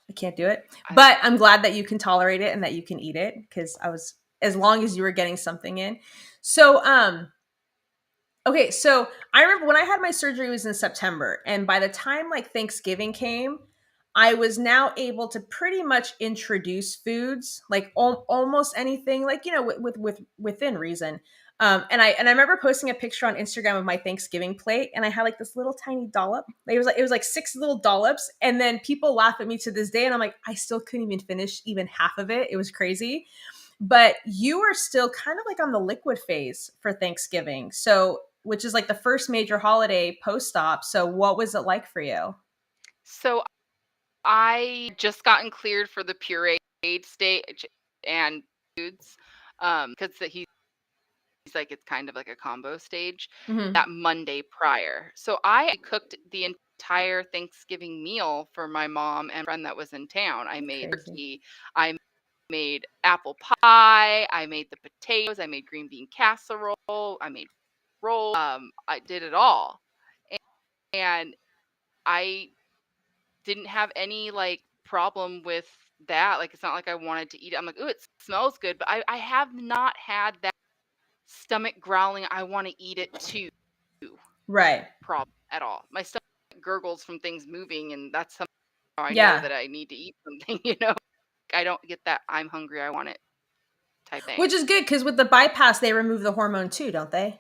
I can't do it. I But I'm glad that you can tolerate it and that you can eat it because I was as long as you were getting something in. So okay, so I remember when I had my surgery was in September, and by the time like Thanksgiving came, I was now able to pretty much introduce foods like almost anything, like you know, with within reason. And I remember posting a picture on Instagram of my Thanksgiving plate, and I had like this little tiny dollop. It was like 6 little dollops, and then people laugh at me to this day, and I'm like, I still couldn't even finish even half of it. It was crazy, but you were still kind of like on the liquid phase for Thanksgiving. So, which is like the first major holiday post op. So, what was it like for you? so I just gotten cleared for the pureed stage and foods, because he's like it's kind of like a combo stage Hmm. that Monday prior. So I cooked the entire Thanksgiving meal for my mom and friend that was in town. I made Crazy. turkey, I made apple pie, I made the potatoes, I made green bean casserole, I made rolls. I did it all. And I didn't have any like problem with that. Like it's not like I wanted to eat it. I'm like, "Ooh, it smells good," but I have not had that stomach growling, I want to eat it too Right. problem at all. My stomach gurgles from things moving, and that's how I know Yeah. that I need to eat something, you know? I don't get that I'm hungry, I want it type thing. Which is good because with the bypass, they remove the hormone too, don't they?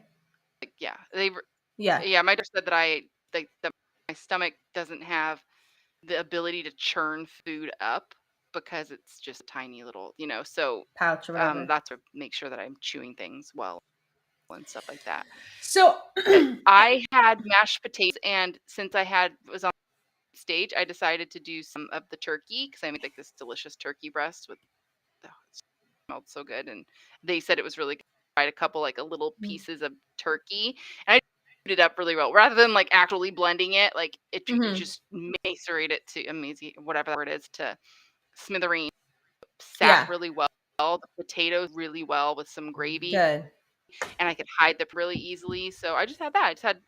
Like, Yeah. yeah, my doctor said that my stomach doesn't have the ability to churn food up because it's just a tiny little, so Pouch or whatever. that's to make sure that I'm chewing things well and stuff like that. So, But I had mashed potatoes, and since was on stage, I decided to do some of the turkey because I made like this delicious turkey breast with oh, it smelled so good, and they said it was really good. I tried a couple like a little pieces of turkey, and I it up really well rather than like actually blending it. Like you mhm. just macerate it to amazing whatever that word is to smithereens. Sat Yeah, really well. The potatoes really well with some gravy, good. and I could hide them really easily. So I just had that. I just had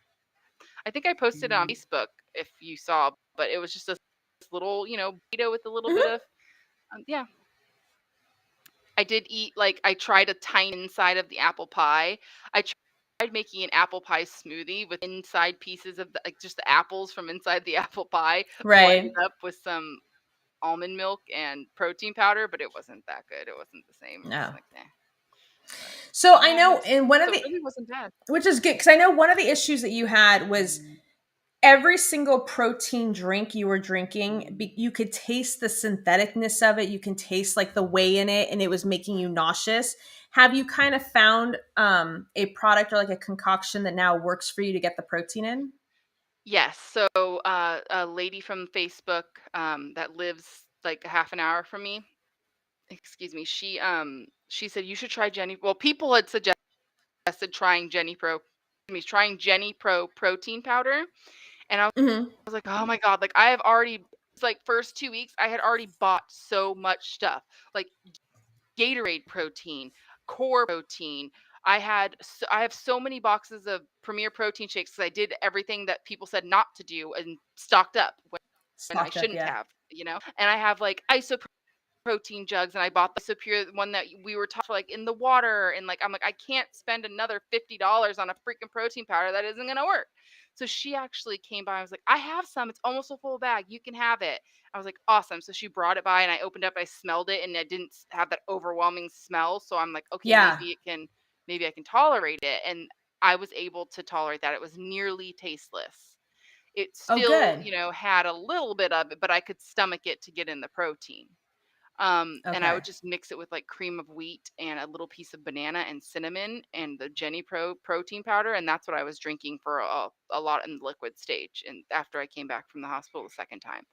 I think I posted it on Facebook if you saw, but it was just a little, burrito with a little bit Mhm. of, yeah. I did eat like I tried a tiny inside of the apple pie. I tried making an apple pie smoothie with inside pieces of like just the apples from inside the apple pie blended Right. up with some almond milk and protein powder, but it wasn't that good. It wasn't the same. It was No. like, eh. But So I yeah, it know, was. and one of So it the, really wasn't bad. which is good because I know one of the issues that you had was every single protein drink you were drinking, you could taste the syntheticness of it. You can taste like the whey in it, and it was making you nauseous. Have you kind of found a product or like a concoction that now works for you to get the protein in? Yes. So a lady from Facebook that lives like a half an hour from me, excuse me, she said you should try Jenny. Well, people had suggested trying trying Jenny Pro protein powder, and I Hmm. was like, oh my god, like I have already. It's like first 2 weeks, I had already bought so much stuff, like Gatorade protein, core protein. I have so many boxes of Premier protein shakes because I did everything that people said not to do and stocked up when I Stocked up, shouldn't yeah. have, And I have like protein jugs, and I bought the Superior one that we were taught for like in the water, and like I'm like I can't spend another $50 on a freaking protein powder that isn't gonna work. So she actually came by. I was like, I have some. It's almost a full bag. You can have it. I was like, awesome. So she brought it by, and I opened up. I smelled it, and I didn't have that overwhelming smell. So I'm like, okay, Yeah. maybe I can tolerate it. And I was able to tolerate that. It was nearly tasteless. It Oh, still, good. had a little bit of it, but I could stomach it to get in the protein. And I would Okay. just mix it with like cream of wheat and a little piece of banana and cinnamon and the Jenny Pro protein powder. And that's what I was drinking for a lot in the liquid stage. And after I came back from the hospital the second time,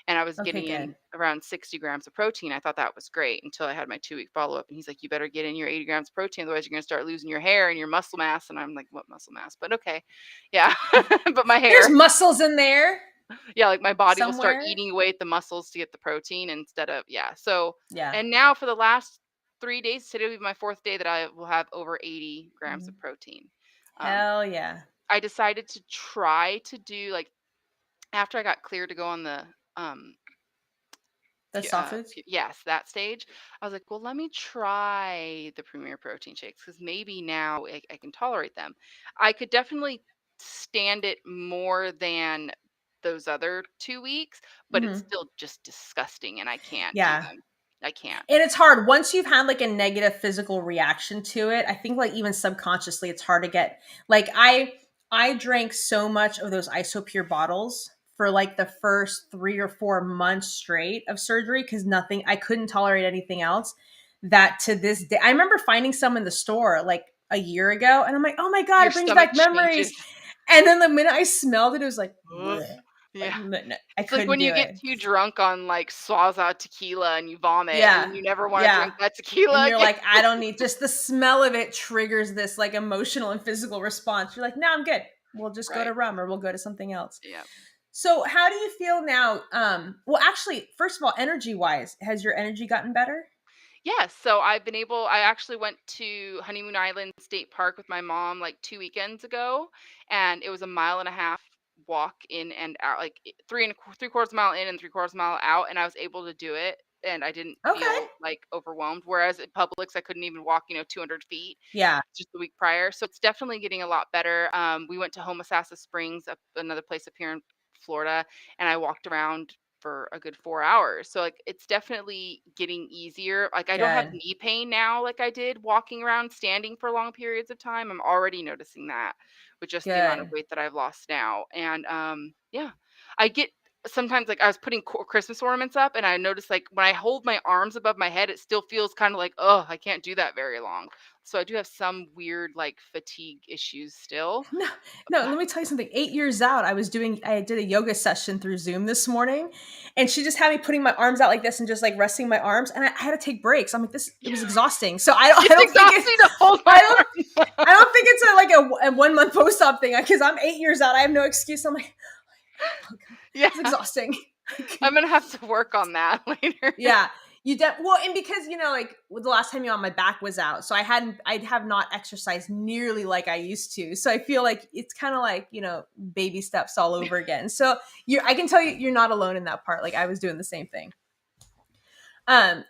and I was Okay, getting in good. around 60 grams of protein, I thought that was great until I had my 2-week follow up. And he's like, you better get in your 80 grams of protein. Otherwise, you're going to start losing your hair and your muscle mass. And I'm like, what muscle mass? But okay. Yeah. But my There's hair. muscles in there Yeah, like my body will start somewhere. eating away at the muscles to get the protein instead of, yeah. So, Yeah. and now for the last 3 days, today will be my fourth day that I will have over 80 grams Mhm. of protein. Um, Hell yeah. I decided to try to do like after I got cleared to go on the The soft foods? yes, that stage. I was like, well, let me try the Premier protein shakes because maybe now I can tolerate them. I could definitely stand it more than those other 2 weeks, but it's Mhm. still just disgusting, and I can't do Yeah. them. I can't. And it's hard once you've had like a negative physical reaction to it. I think like even subconsciously it's hard to get like I drank so much of those isopure bottles for like the first 3 or 4 months straight of surgery cuz nothing I couldn't tolerate anything else that to this day I remember finding some in the store like a year ago and I'm like, "Oh my god, Your it brings stomach back memories." changes. And then the minute I smelled it, it was like, Ugh. bleh. Like Yeah. I It's like couldn't when you do get it. too drunk on like Swaza tequila and you vomit, and then Yeah. you never want to Yeah. drink that And tequila you're again. like, I don't need just the smell of it triggers this like emotional and physical response. You're like, no, I'm good. We'll just go to Right. rum or we'll go to something else. Yeah. So how do you feel now? Well, actually, first of all, energy wise, has your energy gotten better? Yes, so I actually went to Honeymoon Island State Park with my mom like 2 weekends ago, and it was a mile and a half walk in and out, like 3 and 3/4 mile in and 3/4 mile out, and I was able to do it, and I didn't Okay. feel like overwhelmed. Whereas at Publix, I couldn't even walk, 200 feet Yeah. just the week prior. So it's definitely getting a lot better. We went to Homosassa Springs, another place up here in Florida, and I walked around for a good 4 hours. So, like, it's definitely getting easier. Like, I don't have Good. knee pain now like I did walking around, standing for long periods of time. I'm already noticing that with just the amount of Good. weight that I've lost now. And, yeah, I get sometimes, like, I was putting Christmas ornaments up, and I noticed, like, when I hold my arms above my head, it still feels kinda like, oh, I can't do that very long." So I do have some weird, like, fatigue issues still. No, no, let me tell you something. 8 years out, I did a yoga session through Zoom this morning, and she just had me putting my arms out like this and just, like, resting my arms, and I had to take breaks. I'm like, "This it was exhausting." So I It's don't think it exhausting to hold my I don't arms I up. don't think it's a 1-month post-op thing, because 'cause I'm 8 years out. I have no excuse. I'm like, "Oh god, Yeah, it's exhausting." I'm gonna have to work on that later. Yeah. Well, and because, like, the last time my back was out, so I have not exercised nearly like I used to. So I feel like it's kind of like, baby steps all over again. So I can tell you, you're not alone in that part. Like, I was doing the same thing.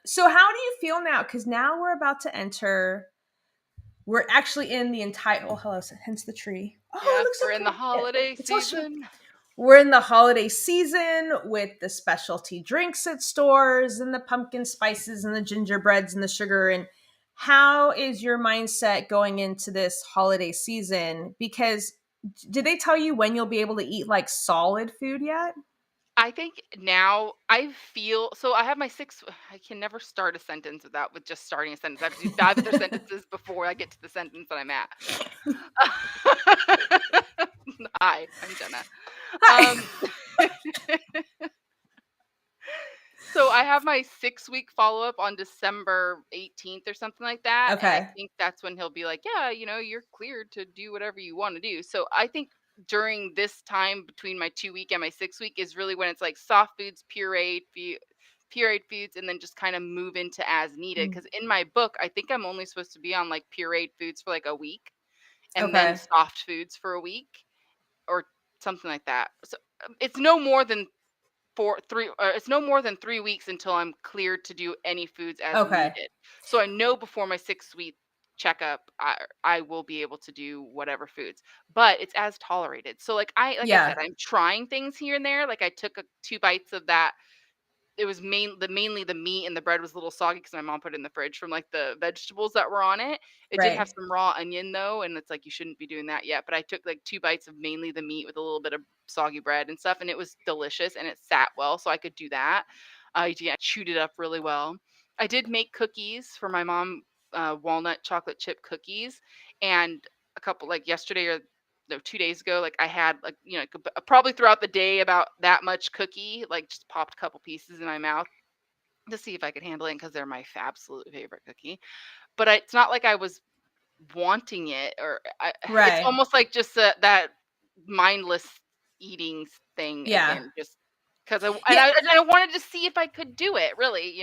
So how do you feel now? Because now we're actually in the entire, oh, hello, hence the tree. Oh, it Yep, looks so we're in the pretty. Yeah, holiday it's all sure. season. We're in the holiday season with the specialty drinks at stores and the pumpkin spices and the gingerbreads and the sugar. And how is your mindset going into this holiday season? Because did they tell you when you'll be able to eat like solid food yet? I think now I feel so I have my 6 I can never start a sentence with just starting a sentence. I have to do 5 other sentences before I get to the sentence that I'm at. Hi, I'm Jenna. Hi. Um, so I have my 6-week follow-up on December 18th or something like that, and I Okay. think that's when he'll be like, "Yeah, you're cleared to do whatever you wanna do." So I think during this time between my 2-week and my 6-week is really when it's like soft foods, pureed foods, and then just kinda move into as needed. Mm. Because in my book, I think I'm only supposed to be on, like, pureed foods for, like, a week, and then Okay. soft foods for a week or something like that. So, it's no more than it's no more than 3 weeks until I'm cleared to do any foods as Okay. needed. So I know before my 6-week checkup, I will be able to do whatever foods, but it's as tolerated. So like I said, Yeah. I'm trying things here and there. Like I took 2 bites of that. It was mainly the meat, and the bread was a little soggy because my mom put it in the fridge from, like, the vegetables that were on it. It did have Right. some raw onion, though, and it's like, you shouldn't be doing that yet, but I took, like, 2 bites of mainly the meat with a little bit of soggy bread and stuff, and it was delicious, and it sat well, so I could do that. Yeah, I chewed it up really well. I did make cookies for my mom, walnut chocolate chip cookies, and a couple like, yesterday or no, 2 days ago, like, I had, like, probably throughout the day about that much cookie, like, just popped a couple pieces in my mouth to see if I could handle it because 'cause they're my absolute favorite cookie. But it's not like I was wanting it or it's Right. almost like just that mindless eating thing Yeah. again, just 'cause Yeah. I wanted to see if I could do it really.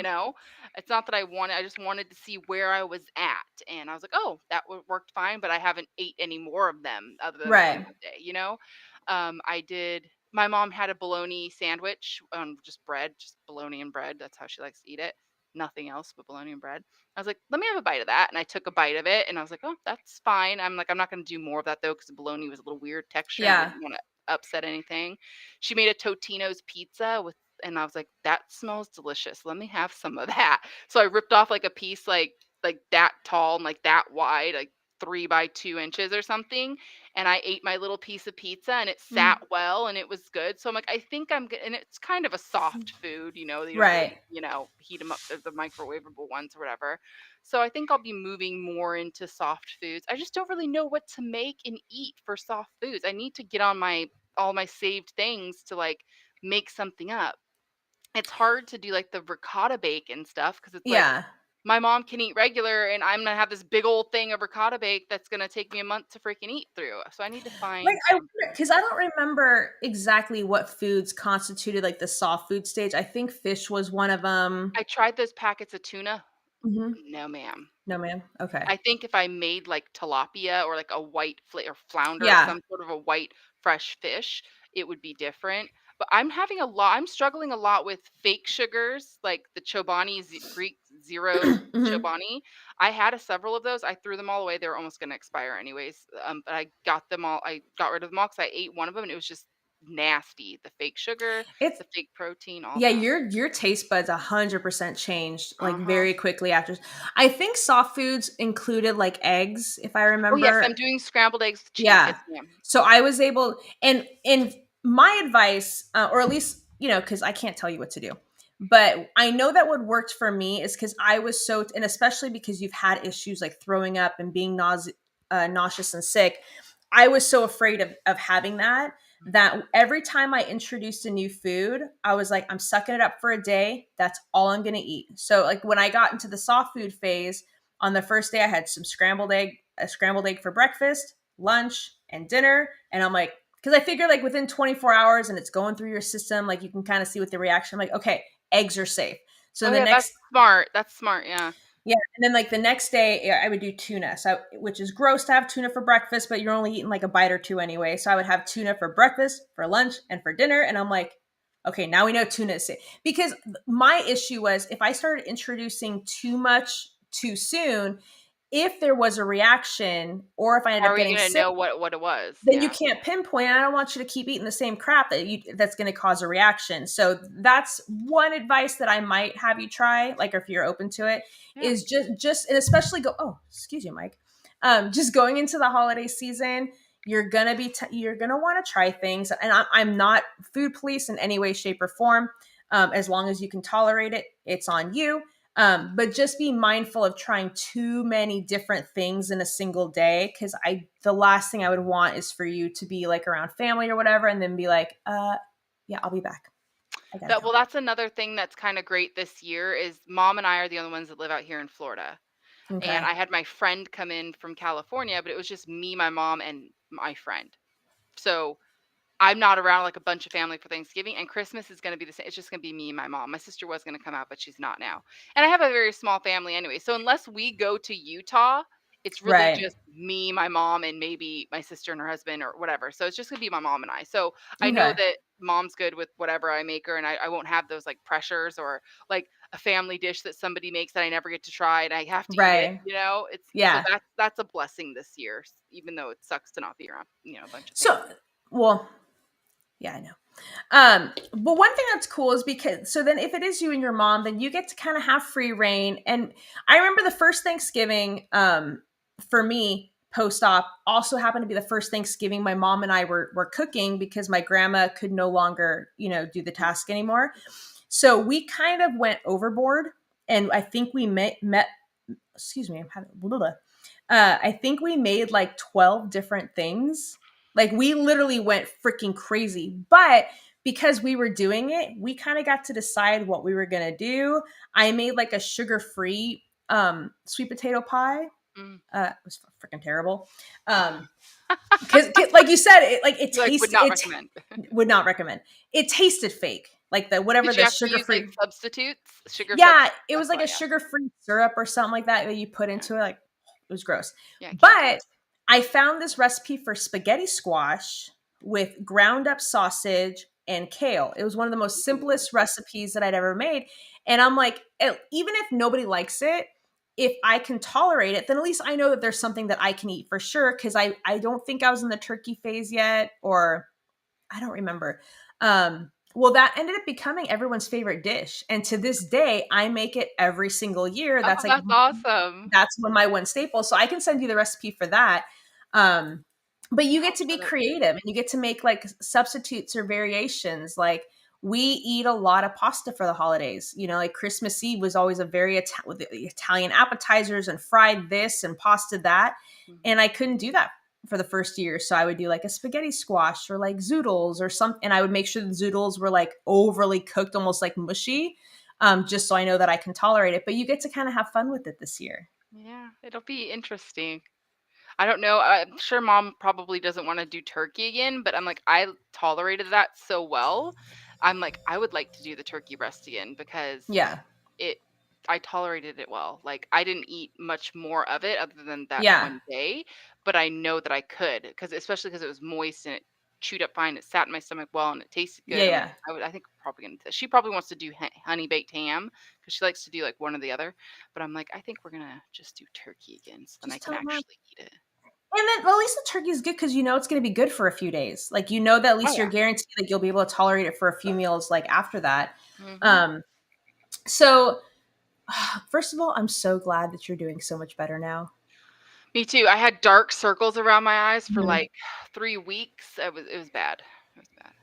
It's not that I just wanted to see where I was at, and I was like, "Oh, that worked fine," but I haven't ate any more of them other than the one Right. that day. I did my mom had a bologna sandwich on just bread, just bologna and bread, that's how she likes to eat it, nothing else but bologna and bread. I was like, "Let me have a bite of that," and I took a bite of it, and I was like, "Oh, that's fine." I'm like, "I'm not gonna do more of that though, because the bologna was a little weird texture, and I Yeah. didn't wanna upset anything." She made a Totino's pizza and I was like, "That smells delicious. Let me have some of that." So I ripped off, like, a piece, like that tall and, like, that wide, like, 3 by 2 inches or something, and I ate my little piece of pizza, and it Mm. sat well, and it was good. So I'm like, "I think I'm good," and it's kind of a soft food, you don't Right. really, heat them up, the microwavable ones or whatever. So I think I'll be moving more into soft foods. I just don't really know what to make and eat for soft foods. I need to get on my all my saved things to like make something up. It's hard to do like the ricotta bake and stuff because it's like Yeah. my mom can eat regular and I'm gonna have this big old thing of ricotta bake that's gonna take me a month to freaking eat through. So I need to Like, find I wonder, something. because I don't remember exactly what foods constituted, like, the soft food stage. I think fish was one of them. I tried those packets of tuna. Mhm. No, ma'am. No, ma'am? Okay. I think if I made, like, tilapia or, like, a white or flounder or Yeah. some sort of a white fresh fish, it would be different, but I'm struggling a lot with fake sugars, like the Chobani Greek Zero Mhm. Chobani. I had several of those, I threw them all away, they were almost gonna expire anyways, but I got rid of them all 'cause I ate one of them and it was just nasty. The fake sugar, It's the fake protein, all Yeah, that. your taste buds 100% changed like Uh-huh. very quickly after. I think soft foods included like eggs, if I Oh, yes, remember. I'm doing scrambled eggs with cheese. Yeah. Yes, ma'am. So I was able, and my advice, or at least because I can't tell you what to do, but I know that what worked for me is because I was so, and especially because you've had issues like throwing up and being nauseous and sick. I was so afraid of having Mhm. that every time I introduced a new food, I was like, I'm sucking it up for a day. That's all I'm gonna eat. So like when I got into the soft food phase, on the first day I had a scrambled egg for breakfast, lunch, and dinner. And I'm like, because I figure like within 24 hours and it's going through your system, like you can kind of see what the reaction. I'm like, okay, eggs are safe. So Oh, the yeah, that's next smart. That's smart, yeah. Yeah, and then like the next day, yeah, I would do tuna. So, which is gross to have tuna for breakfast, but you're only eating like a bite or two anyway. So I would have tuna for breakfast, for lunch, and for dinner. And I'm like, okay, now we know tuna is safe. Because my issue was if I started introducing too much too soon, if there was a reaction or if I ended How up are you getting gonna sick, know what it was? then you Yeah. can't pinpoint. I don't want you to keep eating the same crap that's going to cause a reaction. So that's one advice that I might have you try, like if you're open to it, Yeah. is just and especially go. Oh, excuse you, Mike. Just going into the holiday season, you're gonna want to try things, and I'm not food police in any way, shape, or form. As long as you can tolerate it, it's on you. But just be mindful of trying too many different things in a single day, because the last thing I would want is for you to be like around family or whatever and then be like, yeah, I'll be back, I gotta That go. well, that's another thing that's kinda great this year is mom and I are the only ones that live out here in Florida. And Okay. I had my friend come in from California, but it was just me, my mom, and my friend. So I'm not around like a bunch of family for Thanksgiving, and Christmas is gonna be the same. It's just gonna be me and my mom. My sister was gonna come out, but she's not now. And I have a very small family anyway. So unless we go to Utah, it's really Right. just me, my mom, and maybe my sister and her husband or whatever. So it's just gonna be my mom and I. So I know Okay. that mom's good with whatever I make her, and I won't have those like pressures or like a family dish that somebody makes that I never get to try and I have to eat it, Right. you know? It's so Yeah. that's a blessing this year, even though it sucks to not be around, a bunch of So, family. well, yeah, I know. But one thing that's cool is because so then if it is you and your mom, then you get to kind of have free reign. And I remember the first Thanksgiving, for me, post-op also happened to be the first Thanksgiving my mom and I were cooking because my grandma could no longer, do the task anymore. So we kind of went overboard. And I think we met excuse me, I'm having blah, blah, blah. I think we made like 12 different things. Like we literally went freaking crazy. But because we were doing it, we kind of got to decide what we were gonna do. I made like a sugar-free sweet potato pie. Mm. It was freaking terrible. Because like you said, it You, like, would tastes not it recommend. would not recommend. It tasted fake. Like the whatever Did you the have to use, like, sugar-free. substitutes? Sugar Yeah, substitutes? it was That's like why, a yeah. sugar-free syrup or something like that that you put Yeah. into it. Like it was gross. Yeah, can't do But it. I found this recipe for spaghetti squash with ground up sausage and kale. It was one of the most Ooh. simplest recipes that I'd ever made. And I'm like, even if nobody likes it, if I can tolerate it, then at least I know that there's something that I can eat for sure. Cause I don't think I was in the turkey phase yet, or I don't remember. Well, that ended up becoming everyone's favorite dish. And to this day, I make it every single year. Oh, That's like, that's awesome. that's one of my one staple. So I can send you the recipe for that. Um, but Yeah, you get I'll to try be that too. creative and you get to make like substitutes or variations. Like we eat a lot of pasta for the holidays. Like Christmas Eve was always a very with the Italian appetizers and fried this and pasta that. Mhm. And I couldn't do that for the first year. So I would do like a spaghetti squash or like zoodles or something. And I would make sure the zoodles were like overly cooked, almost like mushy, just so I know that I can tolerate it. But you get to kind of have fun with it this year. Yeah, it'll be interesting. I don't know, I'm sure mom probably doesn't wanna do turkey again, but I'm like, I tolerated that so well. I'm like, I would like to do the turkey breast again because Yeah. it I tolerated it well. Like, I didn't eat much more of it other than that Yeah. one day, but I know that I could because especially because it was moist and it chewed up fine, it sat in my stomach well, and it tasted Yeah. good. I'm like, Yeah. I think we're probably gonna she probably wants to do honey baked ham because she likes to do, like, one or the other, but I'm like, "I think we're gonna just do turkey again so then I Just can tell them, actually eat it." And then, well, at least the turkey is good because you know it's going to be good for a few days. Like you know that at Oh least you're yeah. guaranteed that you'll be able to tolerate it for a few meals like after that. Hmm. Um, so first of all, I'm so glad that you're doing so much better now. Me too. I had dark circles around my eyes for Mhm. like 3 weeks. It was bad. It was bad.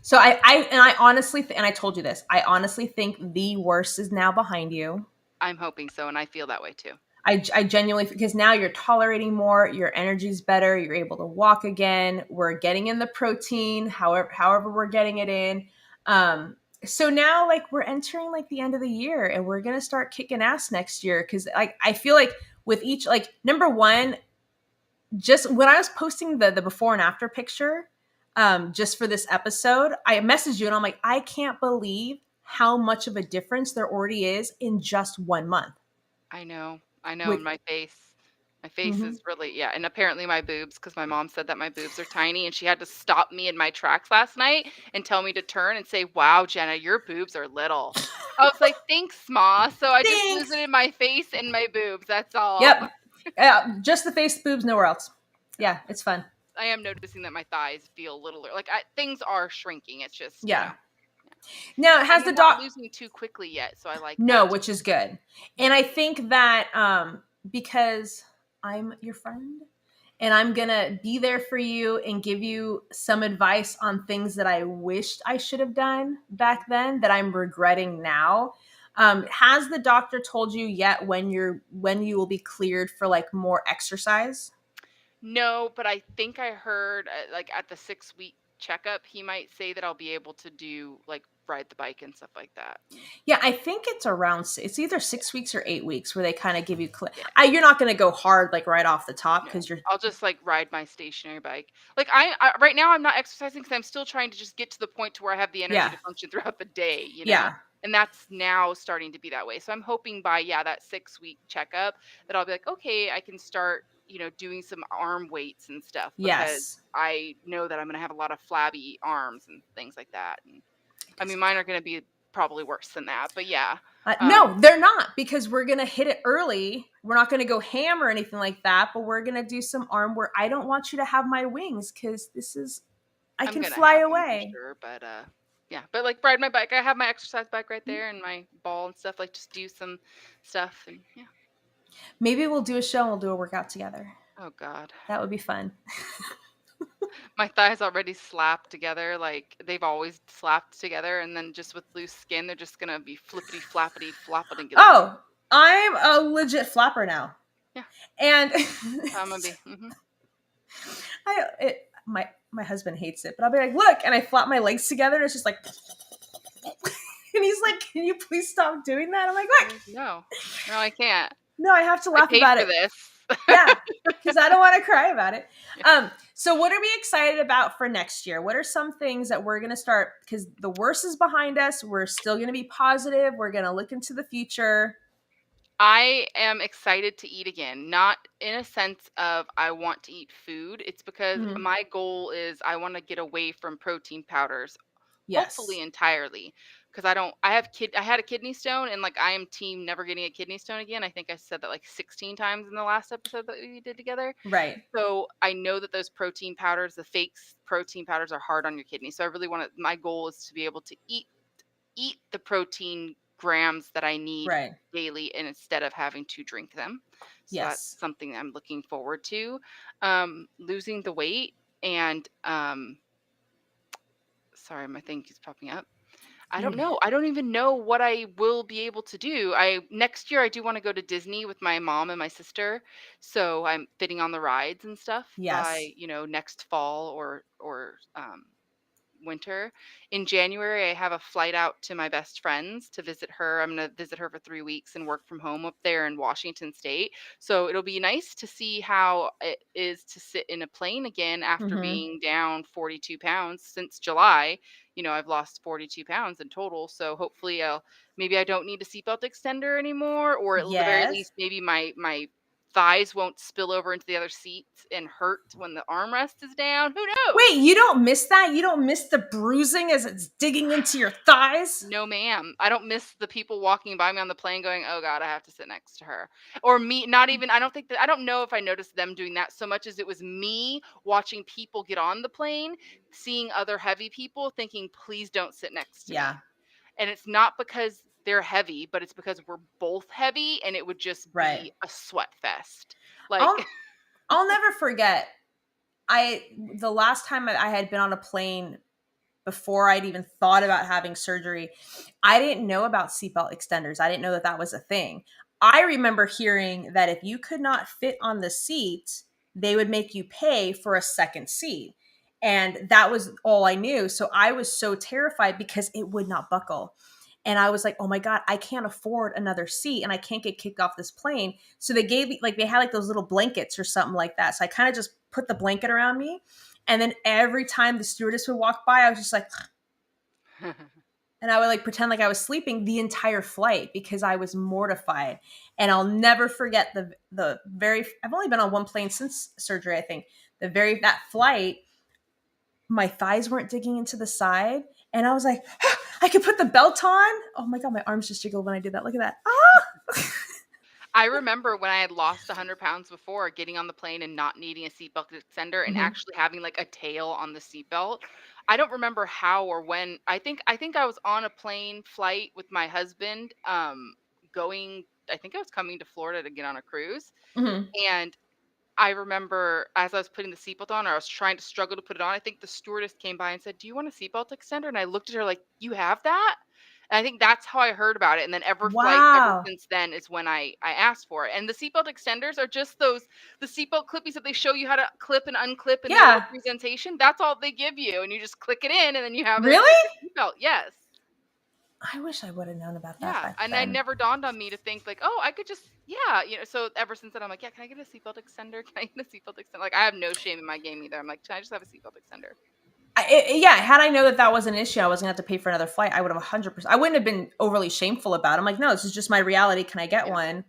So I honestly and I told you this. I honestly think the worst is now behind you. I'm hoping so, and I feel that way too. I genuinely, because now you're tolerating more, your energy's better, you're able to walk again. We're getting in the protein, however we're getting it in. So now like we're entering like the end of the year and we're gonna start kicking ass next year because like I feel like with each like number one, just when I was posting the before and after picture, just for this episode, I messaged you and I'm like, I can't believe how much of a difference there already is in just 1 month. I know. I know. With And my face. My face Mhm. is really, yeah. And apparently my boobs, because my mom said that my boobs are tiny, and she had to stop me in my tracks last night and tell me to turn and say, "Wow, Jenna, your boobs are little." I was like, "Thanks, Ma." So I just Thanks. visited my face and my boobs. That's all. Yep. Just the face, boobs, nowhere else. Yeah, it's fun. I am noticing that my thighs feel littler. Like things are shrinking. It's just, Yeah. yeah. Now it And has the I'm not dot. losing too quickly yet, so I like No, that too. which is good. And I think that because I'm your friend and I'm going to be there for you and give you some advice on things that I wished I should have done back then that I'm regretting now. Has the doctor told you yet when you will be cleared for like more exercise? No, but I think I heard like at the 6 week checkup, he might say that I'll be able to do like ride the bike and stuff like that. Yeah, I think it's around. It's either 6 weeks or 8 weeks where they kind of give you. Yeah. You're not going to go hard like right off the top No, because you're. I'll just like ride my stationary bike. Like I right now I'm not exercising because I'm still trying to just get to the point to where I have the energy Yeah, to function throughout the day, yeah, And that's now starting to be that way. So I'm hoping by that 6 week checkup that I'll be like, okay, I can start, doing some arm weights and stuff because yes. I know that I'm gonna have a lot of flabby arms and things like that. And I mean mine are gonna be probably worse than that, but yeah. No, they're not because we're going to hit it early. We're not going to go ham or anything like that, but we're going to do some arm work. I don't want you to have my wings because this is, I I'm can gonna fly have them for away. sure, but yeah, but like ride my bike. I have my exercise bike right there and my ball and stuff. Like just do some stuff and yeah. Maybe we'll do a show and we'll do a workout together. Oh God, That would be fun. my thighs already slapped together. Like they've always slapped together, and then just with loose skin, they're just gonna be flippity flappity floppity. Oh, I'm a legit flapper now. Yeah, And I'm gonna be. my husband hates it, but I'll be like, look, and I flap my legs together, and it's just like, and he's like, can you please stop doing that? I'm like, look, No, no, I can't. no, I have to I laugh paid about for it. this. Yeah, because I don't want to cry about it. Yeah. So what are we excited about for next year? What are some things that we're gonna start? Because the worst is behind us. We're still gonna be positive. We're gonna look into the future. I am excited to eat again, not in a sense of I want to eat food. It's because Mhm. my goal is I want to get away from protein powders, hopefully Yes. entirely. Because I had a kidney stone, and like I am team never getting a kidney stone again. I think I said that like 16 times in the last episode that we did together. Right. So I know that those protein powders, the fake protein powders, are hard on your kidney. So I really want to. My goal is to be able to eat the protein grams that I need Right. daily and instead of having to drink them. So that's Yes. something I'm looking forward to. Losing the weight and sorry, my thing keeps popping up. I You're don't know. I don't even know what I will be able to do. I next year I do want to go to Disney with my mom and my sister. So I'm fitting on the rides and stuff yes. by, next fall or winter. In January, I have a flight out to my best friend's to visit her. I'm going to visit her for 3 weeks and work from home up there in Washington State. So it'll be nice to see how it is to sit in a plane again after Mm-hmm. being down 42 pounds since July. I've lost 42 pounds in total. So hopefully maybe I don't need a seatbelt extender anymore, or at the very Yes. least, maybe my thighs won't spill over into the other seats and hurt when the armrest is down. Who knows? Wait, you don't miss that? You don't miss the bruising as it's digging into your thighs? No, ma'am. I don't miss the people walking by me on the plane going, "Oh god, I have to sit next to her." Or me not even I don't think that I don't know if I noticed them doing that so much as it was me watching people get on the plane, seeing other heavy people thinking, "Please don't sit next to Yeah, me." And it's not because they're heavy, but it's because we're both heavy and it would just right. be a sweat fest. Like I'll I'll never forget. The last time I had been on a plane before I'd even thought about having surgery, I didn't know about seatbelt extenders. I didn't know that that was a thing. I remember hearing that if you could not fit on the seat, they would make you pay for a second seat. And that was all I knew. So I was so terrified because it would not buckle. And I was like, oh my God, I can't afford another seat and I can't get kicked off this plane. So they gave me, like, they had like those little blankets or something like that. So I kind of just put the blanket around me. And then every time the stewardess would walk by, I was just like, and I would like pretend like I was sleeping the entire flight because I was mortified. And I'll never forget the very I've only been on one plane since surgery, I think. That flight, my thighs weren't digging into the side. And I was like, ah, I could put the belt on. Oh my God, my arms just jiggled when I did that. Look at that. Ah. I remember when I had lost 100 pounds before getting on the plane and not needing a seatbelt extender and Mhm. actually having like a tail on the seatbelt. I don't remember how or when. I think I was on a plane flight with my husband going I think I was coming to Florida to get on a cruise Mhm. and I remember as I was putting the seatbelt on or I was trying to struggle to put it on, I think the stewardess came by and said, "Do you want a seatbelt extender?" And I looked at her like, "You have that?" And I think that's how I heard about it. And then every flight ever Wow. since then is when I asked for it. And the seatbelt extenders are just the seatbelt clippies that they show you how to clip and unclip in their little Yeah. presentation. That's all they give you. And you just click it in and then you have it Really? as your seatbelt. Yes. I wish I would have known about that Yeah, back and I then. never dawned on me to think like, "Oh, I could just yeah," so ever since then, I'm like, "Yeah, can I get a seatbelt extender? Can I get a seatbelt extender?" Like, I have no shame in my game either. I'm like, "Can I just have a seatbelt extender?" Yeah, had I know that that was an issue, I was gonna have to pay for another flight. I would have 100%. I wouldn't have been overly shameful about it. I'm like, no, this is just my reality. Can I get Yeah. one?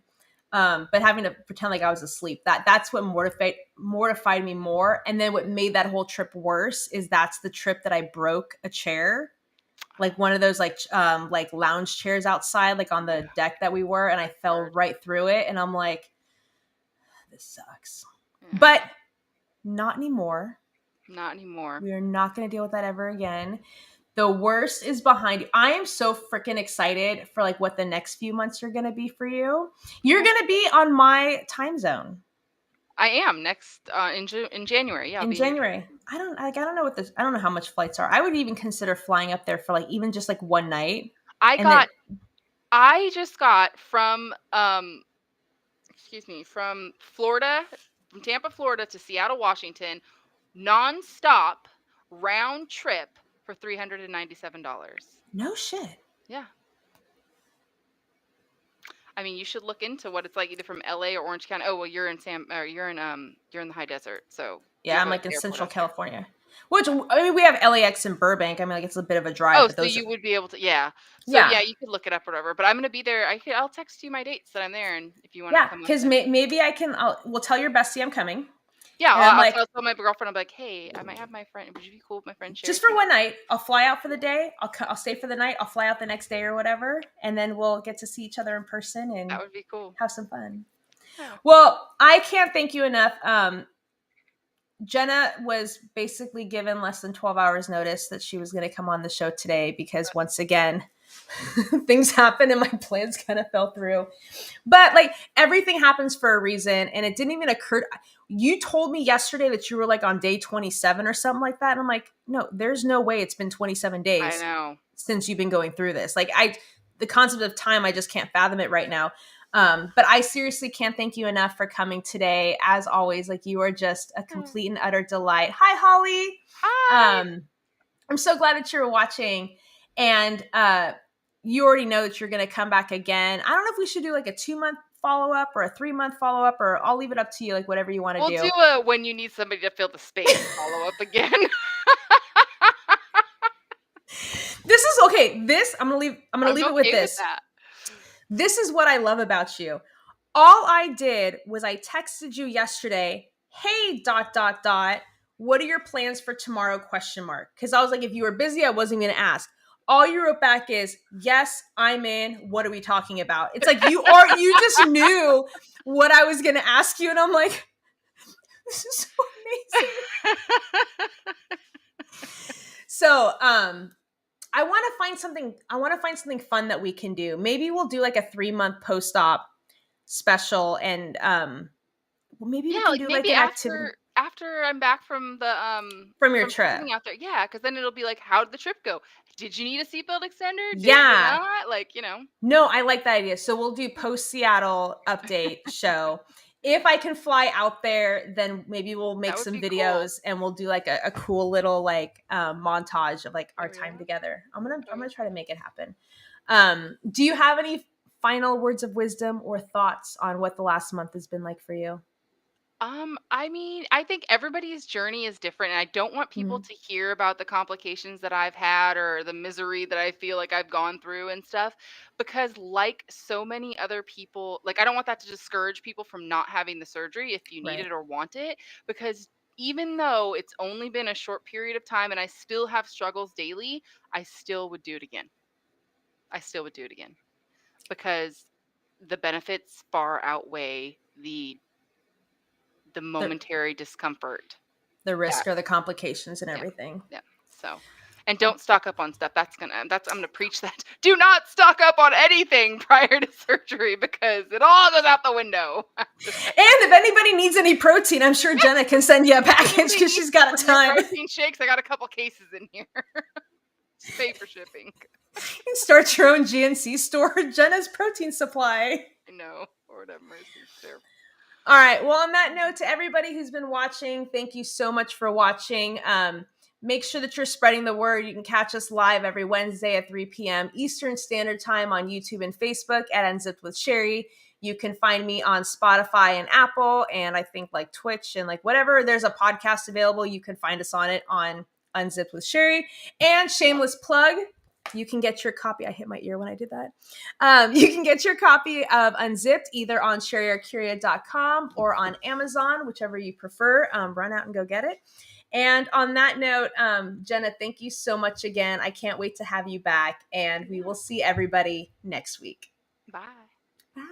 But having to pretend like I was asleep, that's what mortified me more. And then what made that whole trip worse is that's the trip that I broke a chair, like one of those like lounge chairs outside, like on the deck that we were, and I That's fell hard. right through it. And I'm like, this sucks. Yeah. But not anymore. Not anymore. We are not going to deal with that ever again. The worst is behind you. I am so freaking excited for like what the next few months are going to be for you. You're Yeah. going to be on my time zone I am next in January. Yeah, I'll in be in New January. Jersey. I don't know what this. I don't know how much flights are. I would even consider flying up there for like even just like one night, I and then got I just got from excuse me, from Florida, from Tampa, Florida to Seattle, Washington, nonstop round trip for $397. no shit. Yeah. I mean, you should look into what it's like either from LA or Orange County. Oh, well, you're in the high desert, so you Yeah, have I'm an like in airport Central out there. California, which Yeah. I mean we have LAX in Burbank. I mean like it's a bit of a drive, Oh, but so those are you would be able to yeah. So yeah. yeah, you could look it up or whatever. But I'm gonna be there. I'll text you my dates that I'm there, and if you want to Yeah, come up because and maybe we'll tell your bestie I'm coming, yeah, and I'm like, I'll tell my girlfriend. I'm like, hey, I might have my friend. Would you be cool if my friend Sherry just for came? one night. I'll fly out for the day. I'll stay for the night. I'll fly out the next day or whatever, and then we'll get to see each other in person That and would be cool. have some fun. Yeah. Well, I can't thank you enough. Jenna was basically given less than 12 hours notice that she was going to come on the show today because once again, things happened and my plans kind of fell through. But like everything happens for a reason, and it didn't even occur. You told me yesterday that you were like on day 27 or something like that. And I'm like, no, there's no way it's been 27 I days know. since you've been going through this. The concept of time, I just can't fathom it right now. But I seriously can't thank you enough for coming today. As always, like you are just a Yeah. complete and utter delight. Hi, Holly. Hi. Um, I'm so glad that you're watching. And you already know that you're going to come back again. I don't know if we should do like a 2-month follow up or a 3-month follow up, or I'll leave it up to you, like whatever you want to We'll do do. a when you need somebody to fill the space follow up again. This is okay. I'm gonna leave I'm it with okay with this. that. This is what I love about you. all I did was I texted you yesterday, hey, ... what are your plans for tomorrow, ? Because I was like, if you were busy, I wasn't going to ask. All you wrote back is, yes, I'm in. What are we talking about? It's like you just knew what I was going to ask you. And I'm like, this is so amazing. So, I want to find something fun that we can do. Maybe we'll do like a 3-month post-op special, and well, maybe we Yeah, can like do like maybe an activity after I'm back from the from your from trip. visiting out there. Yeah, because then it'll be like, how did the trip go? Did you need a seatbelt extender? Did you Yeah. not? Like, you know. No, I like that idea. So we'll do post Seattle update show. If I can fly out there, then maybe we'll make That would some be cool. videos and we'll do like a cool little like montage of like our Oh time yeah. together. I'm gonna Oh I'm yeah. gonna try to make it happen. Do you have any final words of wisdom or thoughts on what the last month has been like for you? I mean, I think everybody's journey is different, and I don't want people Mhm. to hear about the complications that I've had or the misery that I feel like I've gone through and stuff, because like so many other people, like I don't want that to discourage people from not having the surgery if you need Right. it or want it, because even though it's only been a short period of time and I still have struggles daily, I still would do it again. I still would do it again because the benefits far outweigh the The momentary discomfort that risk or the complications and yeah, everything. yeah. So, and don't stock up on stuff. I'm gonna preach that. Do not stock up on anything prior to surgery because it all goes out the window. Just And if anybody needs any protein, I'm sure Jenna can send you a package anybody because needs she's got a some of your ton. protein shakes, I got a couple cases in here. Just pay for shipping. Start your own GNC store, Jenna's protein supply. I know. Lord have mercy. It's terrible. All right. Well, on that note, to everybody who's been watching, thank you so much for watching. Make sure that you're spreading the word. You can catch us live every Wednesday at 3 p.m. Eastern Standard Time on YouTube and Facebook at Unzipped with Sherry. You can find me on Spotify and Apple, and I think like Twitch and like whatever. There's a podcast available. You can find us on it on Unzipped with Sherry. And shameless plug, you can get your copy. I hit my ear when I did that. You can get your copy of Unzipped either on sherryarcuria.com or on Amazon, whichever you prefer. Run out and go get it. And on that note, Jenna, thank you so much again. I can't wait to have you back, and we will see everybody next week. Bye. Bye.